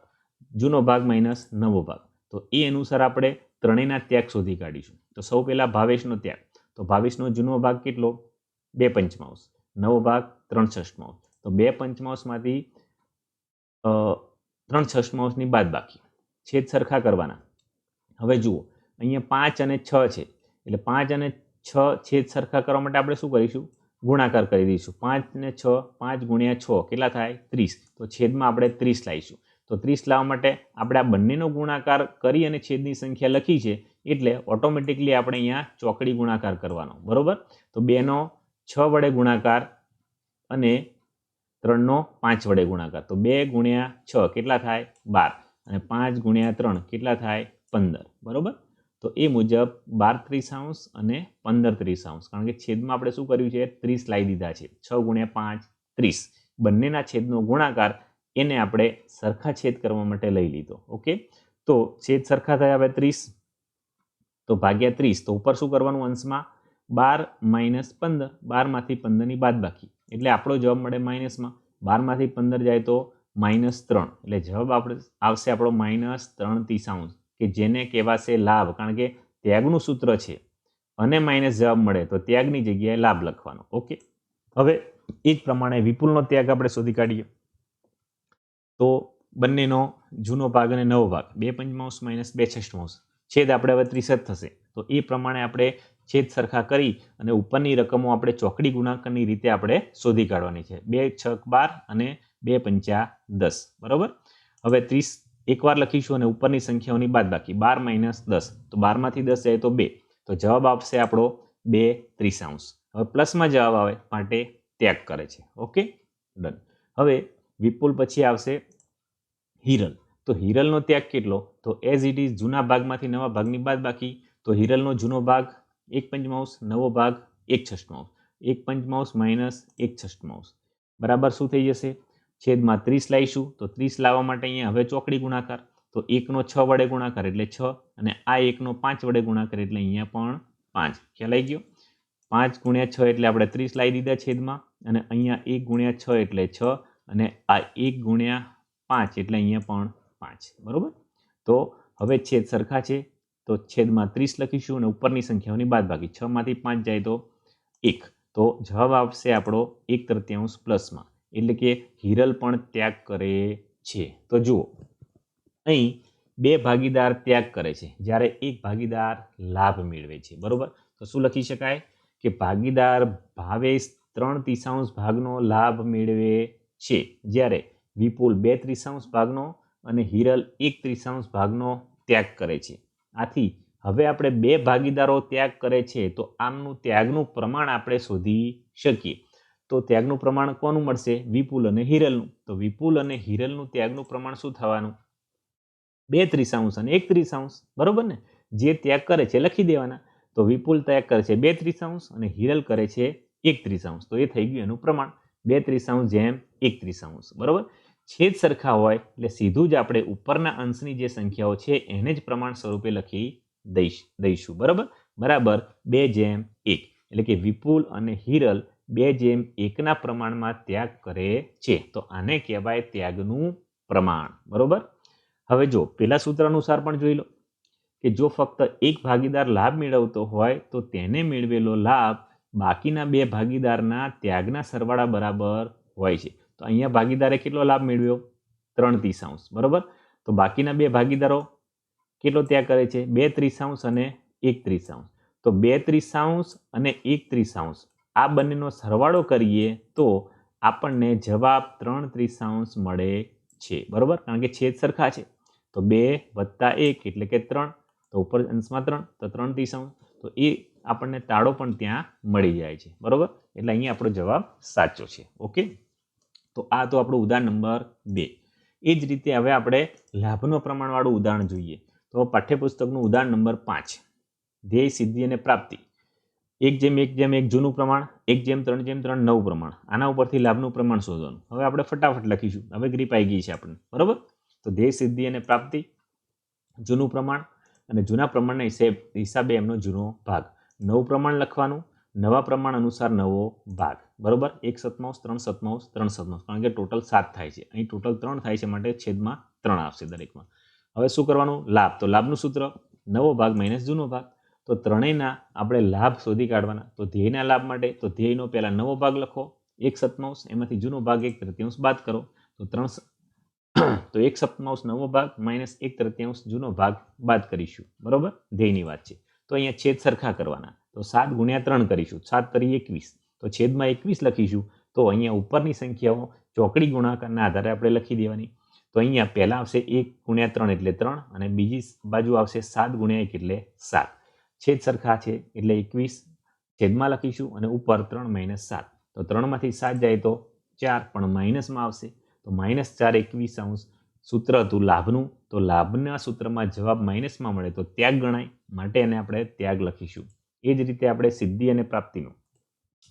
જૂનો ભાગ માઇનસ નવો ભાગ. તો એ અનુસાર આપણે ત્રણેયના ત્યાગ શોધી કાઢીશું. તો સૌ પહેલા ભાવેશનો ત્યાગ. તો ભાવેશનો જૂનો ભાગ કેટલો? 2/5, નવો ભાગ 3/6. તો 2/5માંથી 3/6 બાદ બાકી, છેદ સરખા કરવાના. હવે જુઓ, અહીંયા 5 અને 6 છે, એટલે 5 અને 6 છેદ સરખા કરવા માટે આપણે શું કરીશું? ગુણાકાર કરી દઈશું. 5 ને 6, 5 ગુણ્યા 6 કેટલા થાય? 30. તો છેદમાં આપણે 30 લાવીશું. તો 30 લાવવા માટે આપણે આ બંનેનો ગુણાકાર કરી અને છેદની સંખ્યા લખી છે, એટલે ઓટોમેટિકલી આપણે અહીંયા ચોકડી ગુણાકાર કરવાનો, બરોબર? તો 2નો 6 વડે ગુણાકાર અને 3નો 5 વડે ગુણાકાર. તો 2 ગુણ્યા 6 કેટલા થાય? 12. અને 5 ગુણ્યા 3 કેટલા થાય? 15, બરોબર? તો એ મુજબ 12/30 અને 15/30, કારણ કે છેદમાં આપણે શું કર્યું છે? 30 લાવી દીધા છે. 6 ગુણ્યા 5 30, બંનેના છેદનો ગુણાકાર, એને આપણે સરખા છેદ કરવા માટે લઈ લીધો. ઓકે, તો છેદ સરખા થયા. હવે 30 તો ભાગ્યા 30, તો ઉપર શું કરવાનું? અંશમાં 12 માઇનસ 15, 12માંથી 15ની બાદ બાકી, એટલે આપણો જવાબ મળે માઇનસમાં. 12માંથી 15 જાય તો -3, એટલે જવાબ આપણે આવશે આપણો -3/30, કે જેને કહેવાશે લાભ, કારણ કે ત્યાગનું સૂત્ર છે અને માઇનસ જવાબ મળે તો ત્યાગની જગ્યાએ લાભ લખવાનો. ઓકે, હવે એ જ પ્રમાણે વિપુલનો ત્યાગ આપણે શોધી કાઢીએ. તો બંનેનો જૂનો ભાગ અને નવો ભાગ 2/5 - 2/6, છેદ આપણે હવે 30 જ થશે. તો એ પ્રમાણે આપણે છેદ સરખા કરી અને ઉપરની રકમો આપણે ચોકડી ગુણાકારની રીતે આપણે શોધી કાઢવાની છે. 2×6 = 12 અને 2×5 = 10, બરોબર? હવે 30 એકવાર લખીશું અને ઉપરની સંખ્યાઓની બાદ બાકી. 12 - 10, તો 12માંથી 10 જાય તો 2, તો જવાબ આવશે આપણો 2/30. હવે પ્લસમાં જવાબ આવે માટે ત્યાગ કરે છે. Okay, done. હવે વિપુલ પછી આવશે હિરલ. તો હિરલનો ત્યાગ કેટલો? તો એઝ ઇટ ઇઝ જૂના ભાગમાંથી નવા ભાગની બાદ બાકી. તો હિરલનો જૂનો ભાગ 1/5, નવો ભાગ 1/6, 1/5 - 1/6 બરાબર શું થઈ જશે? છેદમાં 30 લાવીશું. તો 30 લાવવા માટે અહીંયા હવે ચોકડી ગુણાકાર. તો 1નો 6 વડે ગુણાકાર એટલે 6, અને આ 1નો 5 વડે ગુણાકાર એટલે અહીંયા પણ 5. ખ્યાલ આવી ગયો? 5 ગુણ્યા 6 એટલે આપણે 30 લાવી દીધા છેદમાં, અને અહીંયા 1 ગુણ્યા 6 એટલે 6, અને આ 1 ગુણ્યા 5 એટલે અહીંયા પણ 5, બરોબર? તો હવે છેદ સરખા છે, તો છેદમાં 30 લખીશું અને ઉપરની સંખ્યાઓની બાદ બાકી. 6માંથી 5 જાય તો 1, તો જવાબ આવશે આપણો 1/3 પ્લસમાં, એટલે કે હિરલ પણ ત્યાગ કરે છે. તો જુઓ, અહીં 2 ભાગીદાર ત્યાગ કરે છે, જ્યારે એક ભાગીદાર લાભ મેળવે છે, બરોબર? તો શું લખી શકાય? કે ભાગીદાર ભાવેશ 3/30 ભાગનો લાભ મેળવે છે, જ્યારે વિપુલ 2/30 ભાગનો અને હિરલ 1/30 ભાગનો ત્યાગ કરે છે. આથી હવે આપણે 2 ભાગીદારો ત્યાગ કરે છે, તો આમનું ત્યાગનું પ્રમાણ આપણે શોધી શકીએ. તો ત્યાગનું પ્રમાણ કોનું મળશે? વિપુલ અને હિરલનું. તો વિપુલ અને હિરલનું ત્યાગનું પ્રમાણ શું થવાનું? 2/30 અને 1/30, બરોબર ને? જે ત્યાગ કરે છે લખી દેવાના. તો વિપુલ ત્યાગ કરે છે 2/30 અને હિરલ કરે છે 1/30, તો એ થઈ ગયું એનું પ્રમાણ 2/30 જેમ 1/30, બરોબર? છેદ સરખા હોય એટલે સીધું જ આપણે ઉપરના અંશની જે સંખ્યાઓ છે એને જ પ્રમાણ સ્વરૂપે લખી દઈશું, બરોબર? બરાબર 2/1, એટલે કે વિપુલ અને હિરલ 2/1 પ્રમાણમાં ત્યાગ કરે છે. તો આને કહેવાય ત્યાગનું પ્રમાણ, બરોબર? હવે જો પેલા સૂત્ર અનુસાર પણ જોઈ લો કે જો ફક્ત એક ભાગીદાર લાભ મેળવતો હોય તો તેને મેળવેલો લાભ બાકીના 2 ભાગીદારના ત્યાગના સરવાળા બરાબર હોય છે. તો અહીંયા ભાગીદારે કેટલો લાભ મેળવ્યો? 3/30, બરોબર? તો બાકીના 2 ભાગીદારો કેટલો ત્યાગ કરે છે? 2/30 અને 1/30. તો 2/30 અને 1/30 આ બંનેનો સરવાળો કરીએ તો આપણને જવાબ 3/30 મળે છે, બરોબર? કારણ કે છેદ સરખા છે. તો 2 + 1 એટલે કે 3, તો ઉપર અંશમાં 3 તો 3 30 તો એ આપણને તાળો પણ ત્યાં મળી જાય છે બરોબર એટલે અહીંયા આપણો જવાબ સાચો છે ઓકે તો આ તો આપણું ઉદાહરણ નંબર 2 એ જ રીતે હવે આપણે લાભનો પ્રમાણવાળું ઉદાહરણ જોઈએ તો પાઠ્યપુસ્તકનું ઉદાહરણ નંબર 5 ધ્યેય સિદ્ધિ અને પ્રાપ્તિ 1:1:1 જૂનું પ્રમાણ 1:3:3 નવું પ્રમાણ આના ઉપરથી લાભનું પ્રમાણ શોધવાનું હવે આપણે ફટાફટ લખીશું હવે ગ્રીપ આવી ગઈ છે આપણને બરોબર તો ધ્યેય સિદ્ધિ અને પ્રાપ્તિ જૂનું પ્રમાણ અને જૂના પ્રમાણના હિસાબે એમનો જૂનો ભાગ નવું પ્રમાણ લખવાનું નવા પ્રમાણ અનુસાર નવો ભાગ બરોબર 1/7 3/7 3/7 કારણ કે ટોટલ 7 થાય છે અહીં ટોટલ 3 થાય છે માટે છેદમાં 3 આવશે દરેકમાં હવે શું કરવાનું લાભ તો લાભનું સૂત્ર નવો ભાગ માઇનસ જૂનો ભાગ તો ત્રણેયના આપણે લાભ શોધી કાઢવાના તો ધ્યેયના લાભ માટે તો ધ્યેયનો પહેલા નવો ભાગ લખો 1/7 એમાંથી જૂનો ભાગ 1/3 બાદ કરો તો 1/7 નવો ભાગ માઇનસ 1/3 જૂનો ભાગ બાદ કરીશું બરોબર ધ્યેયની વાત છે તો અહીંયા છેદ સરખા કરવાના તો 7 × 3 કરીશું 7 × 21 તો છેદમાં 21 લખીશું તો અહીંયા ઉપરની સંખ્યાઓ ચોકડી ગુણાકારના આધારે આપણે લખી દેવાની તો અહીંયા પહેલા આવશે 1 × 3 એટલે 3 અને બીજી બાજુ આવશે 7 × 1 એટલે 7 છેદ સરખા છે એટલે 21 છેદમાં લખીશું અને ઉપર 3 - 7 તો 3માંથી 7 જાય તો 4 પણ માઇનસમાં આવશે તો -4 21 સૂત્ર હતું લાભનું તો લાભના સૂત્રમાં જવાબ માઇનસમાં મળે તો ત્યાગ ગણાય માટે એને આપણે ત્યાગ લખીશું એ જ રીતે આપણે સિદ્ધિ અને પ્રાપ્તિનો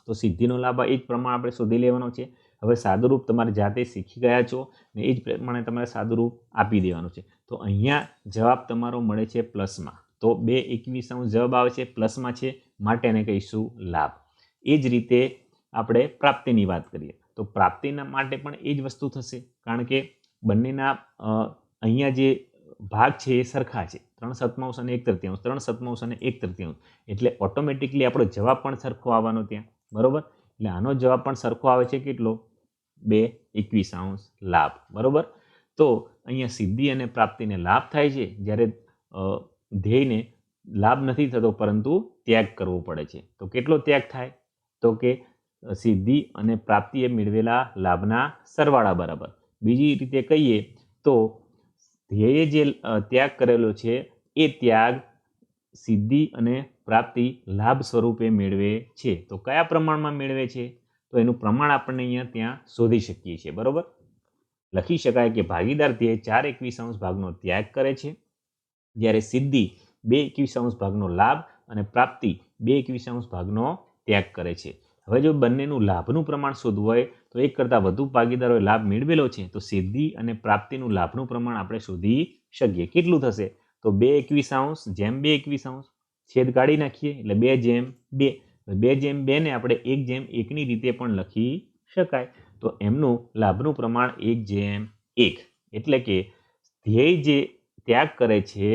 તો સિદ્ધિનો લાભ એ જ પ્રમાણે આપણે શોધી લેવાનો છે હવે સાદુરૂપ તમારે જાતે શીખી ગયા છો ને એ જ પ્રમાણે તમારે સાદુરૂપ આપી દેવાનું છે તો અહીંયા જવાબ તમારો મળે છે પ્લસમાં તો 2:21 જવાબ આવે છે પ્લસમાં છે માટે એને કહીશું લાભ એ જ રીતે આપણે પ્રાપ્તિની વાત કરીએ તો પ્રાપ્તિના માટે પણ એ જ વસ્તુ થશે કારણ કે બંનેના અહીંયા જે ભાગ છે એ સરખા છે 3/7 અને 1/3 3/7 અને 1/3 એટલે ઓટોમેટિકલી આપણો જવાબ પણ સરખો આવવાનો ત્યાં બરોબર એટલે આનો જવાબ પણ સરખો આવે છે કેટલો 2:21 લાભ બરોબર તો અહીંયા સિદ્ધિ અને પ્રાપ્તિને લાભ થાય છે જ્યારે ધ્યેયને લાભ નથી થતો પરંતુ ત્યાગ કરવો પડે છે તો કેટલો ત્યાગ થાય તો કે સિદ્ધિ અને પ્રાપ્તિએ મેળવેલા લાભના સરવાળા બરાબર બીજી રીતે કહીએ તો ધ્યેયે જે ત્યાગ કરેલો છે એ ત્યાગ સિદ્ધિ અને પ્રાપ્તિ લાભ સ્વરૂપે મેળવે છે તો કયા પ્રમાણમાં મેળવે છે તો એનું પ્રમાણ આપણને અહીંયા ત્યાં શોધી શકીએ છીએ બરોબર લખી શકાય કે ભાગીદાર ધ્યેય 4:21 ભાગનો ત્યાગ કરે છે જ્યારે સિદ્ધિ 2:21 ભાગનો લાભ અને પ્રાપ્તિ 2:21 ભાગનો ત્યાગ કરે છે હવે જો બંનેનું લાભનું પ્રમાણ શોધવું હોય તો એક કરતાં વધુ ભાગીદારોએ લાભ મેળવેલો છે તો સિદ્ધિ અને પ્રાપ્તિનું લાભનું પ્રમાણ આપણે શોધી શકીએ કેટલું થશે તો 2:21 જેમ 2:21 છેદ કાઢી નાખીએ એટલે 2/2 2/2 ને આપણે 1/1 ની રીતે પણ લખી શકાય તો એમનું લાભનું પ્રમાણ 1/1 એટલે કે ધ્યેય જે ત્યાગ કરે છે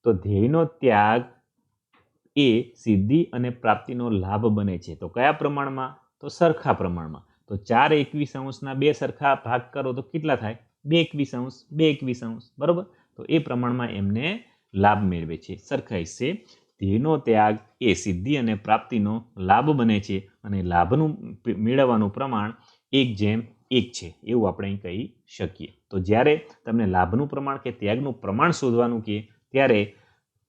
તો ધ્યેયનો ત્યાગ એ સિદ્ધિ અને પ્રાપ્તિનો લાભ બને છે તો કયા પ્રમાણમાં તો સરખા પ્રમાણમાં તો 4:21 બે સરખા ભાગ કરો તો કેટલા થાય 2:21 2:21 બરોબર તો એ પ્રમાણમાં એમને લાભ મેળવે છે સરખા હિસ્સે ધ્યેયનો ત્યાગ એ સિદ્ધિ અને પ્રાપ્તિનો લાભ બને છે અને લાભનું મેળવવાનું પ્રમાણ 1/1 છે એવું આપણે અહીં કહી શકીએ તો જ્યારે તમને લાભનું પ્રમાણ કે ત્યાગનું પ્રમાણ શોધવાનું કે ત્યારે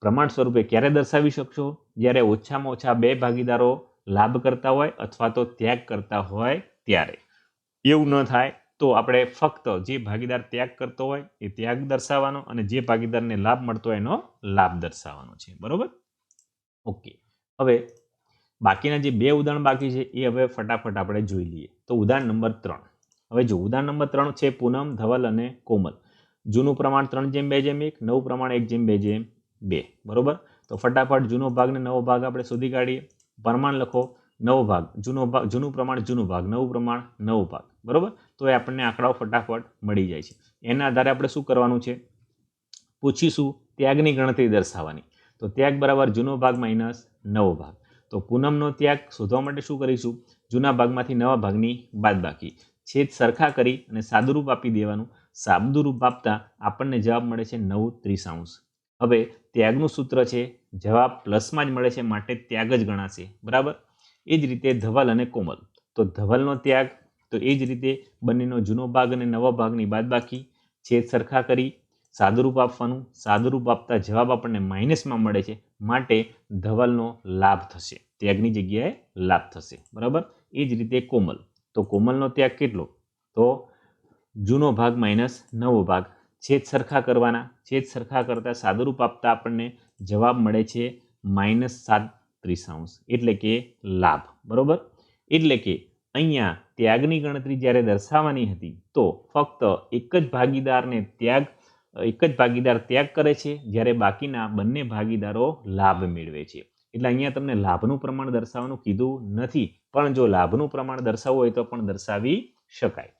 પ્રમાણ સ્વરૂપે ક્યારે દર્શાવી શકશો જ્યારે ઓછામાં ઓછા 2 ભાગીદારો લાભ કરતા હોય અથવા તો ત્યાગ કરતા હોય ત્યારે એવું ન થાય તો આપણે ફક્ત જે ભાગીદાર ત્યાગ કરતો હોય એ ત્યાગ દર્શાવવાનો અને જે ભાગીદારને લાભ મળતો હોય એનો લાભ દર્શાવવાનો છે બરોબર ઓકે હવે બાકીના જે 2 ઉદાહરણ બાકી છે એ હવે ફટાફટ આપણે જોઈ લઈએ તો ઉદાહરણ નંબર 3 હવે જો ઉદાહરણ નંબર 3 છે પૂનમ ધવલ અને કોમલ જૂનું પ્રમાણ 3/2/1 નવું પ્રમાણ 1/2/2 બરોબર તો ફટાફટ જૂનો ભાગ ને નવો ભાગ આપણે શોધી કાઢીએ પ્રમાણ લખો નવો ભાગ જૂનું પ્રમાણ જૂનું ભાગ નવું પ્રમાણ નવો ભાગ બરોબર તો એ આપણને આંકડાઓ ફટાફટ મળી જાય છે એના આધારે આપણે શું કરવાનું છે પૂછીશું ત્યાગની ગણતરી દર્શાવવાની તો ત્યાગ બરાબર જૂનો ભાગ માઇનસ નવો ભાગ તો પૂનમનો ત્યાગ શોધવા માટે શું કરીશું જૂના ભાગમાંથી નવા ભાગની બાદબાકી છેદ સરખા કરી અને સાદુરૂપ આપી દેવાનું સાદુરૂપ આપતા આપણને જવાબ મળે છે 9/30 હવે ત્યાગનું સૂત્ર છે જવાબ પ્લસમાં જ મળે છે માટે ત્યાગ જ ગણાશે બરાબર એ જ રીતે ધવલ અને કોમલ તો ધવલનો ત્યાગ તો એ જ રીતે બંનેનો જૂનો ભાગ અને નવા ભાગની બાદબાકી છેદ સરખા કરી સાદુરૂપ આપવાનું, સાદુરૂપ આપતા જવાબ આપણને માઇનસમાં મળે છે, માટે ધવલનો લાભ થશે, ત્યાગની જગ્યાએ લાભ થશે, બરાબર. એ જ રીતે કોમલ, તો કોમલનો ત્યાગ કેટલો, તો જૂનો ભાગ માઇનસ નવો ભાગ, છેદ સરખા કરવાના, છેદ સરખા કરતા સાદુરૂપ આપતા આપણને જવાબ મળે છે -7/3, એટલે કે લાભ, બરોબર. એટલે કે અહીંયા ત્યાગની ગણતરી જ્યારે દર્શાવવાની હતી તો ફક્ત એક જ ભાગીદાર ત્યાગ કરે છે, જ્યારે બાકીના બંને ભાગીદારો લાભ મેળવે છે. એટલે અહીંયા તમને લાભનું પ્રમાણ દર્શાવવાનું કીધું નથી, પણ જો લાભનું પ્રમાણ દર્શાવવું હોય તો પણ દર્શાવી શકાય.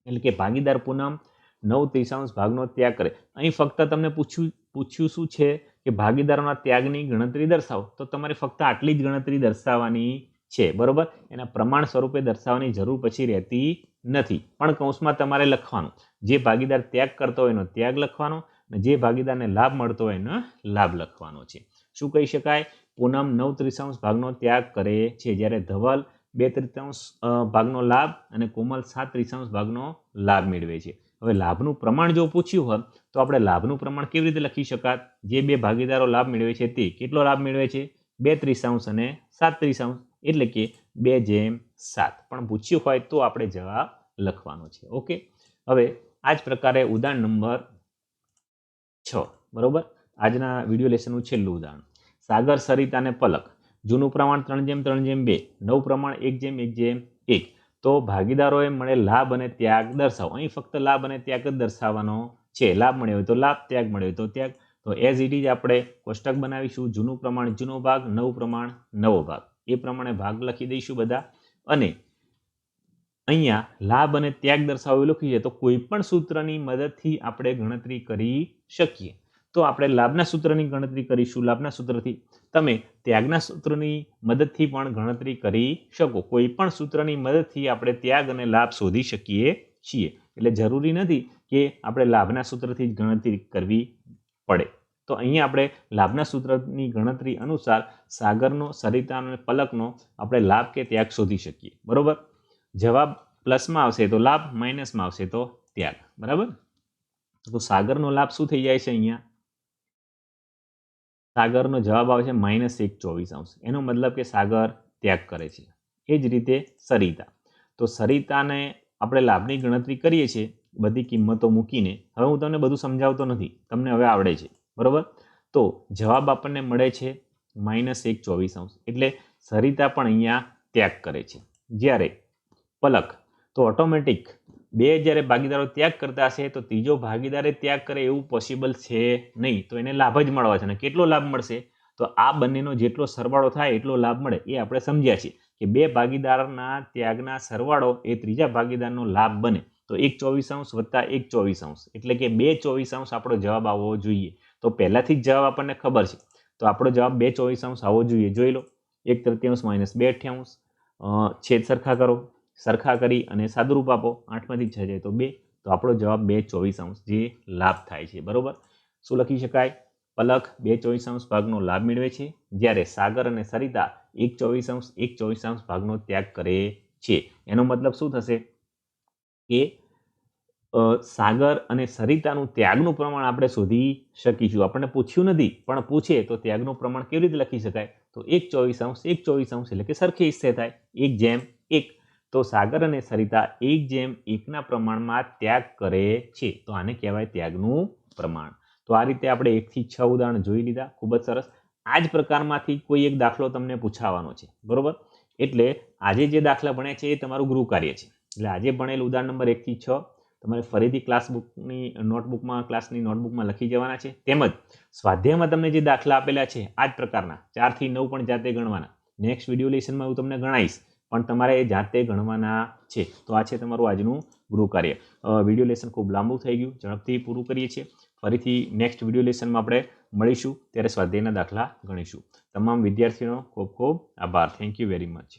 એટલે કે ભાગીદાર પૂનમ 9/3 ભાગનો ત્યાગ કરે. અહીં ફક્ત તમને પૂછ્યું શું છે કે ભાગીદારોના ત્યાગની ગણતરી દર્શાવો, તો તમારે ફક્ત આટલી જ ગણતરી દર્શાવવાની છે, બરોબર. એના પ્રમાણ સ્વરૂપે દર્શાવવાની જરૂર પછી રહેતી નથી, પણ કૌંસમાં તમારે લખવાનું, જે ભાગીદાર ત્યાગ કરતો હોય એનો ત્યાગ લખવાનો અને જે ભાગીદારને લાભ મળતો હોય એનો લાભ લખવાનો છે. શું કહી શકાય, પૂનમ 9/3 ભાગનો ત્યાગ કરે છે, જ્યારે ધવલ 2/3 ભાગનો લાભ અને કોમલ 7/3 ભાગનો લાભ મેળવે છે. હવે લાભનું પ્રમાણ જો પૂછ્યું હોત તો આપણે લાભનું પ્રમાણ કેવી રીતે લખી શકાત, જે બે ભાગીદારો લાભ મેળવે છે તે કેટલો લાભ મેળવે છે, 2/3 અને 7/3, એટલે કે 2/7. પણ પૂછ્યું હોય તો આપણે જવાબ લખવાનો છે. ઓકે, હવે આ જ પ્રકારે ઉદાહરણ નંબર 6, બરોબર. આજના વિડીયો લેસનનું છેલ્લું ઉદાહરણ, સાગર, સરિતા અને પલક, જૂનું પ્રમાણ 3/3/2, નવું પ્રમાણ 1/1/1. તો ભાગીદારોએ મળે લાભ અને ત્યાગ દર્શાવો. અહીં ફક્ત લાભ અને ત્યાગ જ દર્શાવવાનો છે. લાભ મળ્યો હોય તો લાભ, ત્યાગ મળ્યો હોય તો ત્યાગ. તો એઝ ઇટ ઇઝ આપણે કોષ્ટક બનાવીશું, જૂનું પ્રમાણ જૂનો ભાગ, નવું પ્રમાણ નવો ભાગ, એ પ્રમાણે ભાગ લખી દઈશું બધા. અને અહીંયા લાભ અને ત્યાગ દર્શાવો લખી છે, તો કોઈ પણ સૂત્રની મદદથી આપણે ગણતરી કરી શકીએ. તો આપણે લાભના સૂત્રની ગણતરી કરીશું, લાભના સૂત્રથી. તમે ત્યાગના સૂત્રની મદદથી પણ ગણતરી કરી શકો. કોઈ પણ સૂત્રની મદદથી આપણે ત્યાગ અને લાભ શોધી શકીએ છીએ. એટલે જરૂરી નથી કે આપણે લાભના સૂત્રથી જ ગણતરી કરવી પડે. તો અહીંયા આપણે લાભના સૂત્રની ગણતરી અનુસાર સાગરનો, સરિતાનો અને પલકનો આપણે લાભ કે ત્યાગ શોધી શકીએ, બરોબર. જવાબ પ્લસમાં આવશે તો લાભ, માઇનસમાં આવશે તો ત્યાગ, બરાબર. તો સાગરનો લાભ શું થઈ જાય છે, અહીંયા સાગરનો જવાબ આવે છે -1/24. એનો મતલબ કે સાગર ત્યાગ કરે છે. એ જ રીતે સરિતા, તો સરિતાને આપણે લાભની ગણતરી કરીએ છીએ બધી કિંમતો મૂકીને. હવે હું તમને બધું સમજાવતો નથી, તમને હવે આવડે છે, બરોબર. તો જવાબ આપણને મળે છે -1/24, એટલે સરિતા પણ અહીંયા ત્યાગ કરે છે. જ્યારે પલક, તો ઓટોમેટિક બે જ્યારે ભાગીદારો ત્યાગ કરતા હશે તો ત્રીજો ભાગીદારે ત્યાગ કરે એવું પોસિબલ છે નહીં, તો એને લાભ જ મળવા છે. અને કેટલો લાભ મળશે, તો આ બંનેનો જેટલો સરવાળો થાય એટલો લાભ મળે. એ આપણે સમજ્યા છીએ કે બે ભાગીદારના ત્યાગના સરવાળો એ ત્રીજા ભાગીદારનો લાભ બને. તો 1/24 વત્તા 1/24, એટલે કે 2/24 આપણો જવાબ આવવો જોઈએ. તો પહેલાથી જ જવાબ આપણને ખબર છે, તો આપણો જવાબ 2/24 આવવો જોઈએ. જોઈ લો, 1/3 - 2/8, છેદ સરખા કરો, સરખા કરી અને સાદુરૂપ આપો, 8માંથી 6 જાય તો 2, તો આપણો જવાબ 2/24 જે લાભ થાય છે, બરોબર. શું લખી શકાય, પલક 2/24 ભાગનો લાભ મેળવે છે, જ્યારે સાગર અને સરિતા 1/24 ભાગનો ત્યાગ કરે છે. એનો મતલબ શું થશે કે સાગર અને સરિતાનું ત્યાગનું પ્રમાણ આપણે શોધી શકીશું. આપણને પૂછ્યું નથી, પણ પૂછે તો ત્યાગનું પ્રમાણ કેવી રીતે લખી શકાય, તો 1/24 એટલે કે સરખી હિસ્સે થાય, 1/1. તો સાગર અને સરિતા 1/1 પ્રમાણમાં ત્યાગ કરે છે, તો આને કહેવાય ત્યાગનું પ્રમાણ. તો આ રીતે આપણે 1 થી 6 ઉદાહરણ જોઈ લીધા, ખૂબ જ સરસ. આ જ પ્રકારમાંથી કોઈ એક દાખલો તમને પૂછાવાનો છે, બરોબર. એટલે આજે જે દાખલા ભણ્યા છે એ તમારું ગૃહ કાર્ય છે. એટલે આજે ભણેલ ઉદાહરણ નંબર 1 થી 6 તમારે ફરીથી ક્લાસની નોટબુકમાં લખી જવાના છે. તેમજ સ્વાધ્યાયમાં તમને જે દાખલા આપેલા છે આ જ પ્રકારના 4 થી 9 પણ જાતે ગણવાના. નેક્સ્ટ વિડીયો લેસનમાં હું તમને ગણાવીશ, પણ તમારે એ જાતે ગણવાના છે. તો આ છે તમારું આજનું ગૃહ કાર્ય. વિડીયો લેસન ખૂબ લાંબુ થઈ ગયું, ઝડપથી પૂરું કરીએ છીએ. ફરીથી નેક્સ્ટ વિડીયો લેસનમાં આપણે મળીશું, ત્યારે સ્વાધ્યાયના દાખલા ગણીશું. તમામ વિદ્યાર્થીઓનો ખૂબ ખૂબ આભાર. Thank you very much.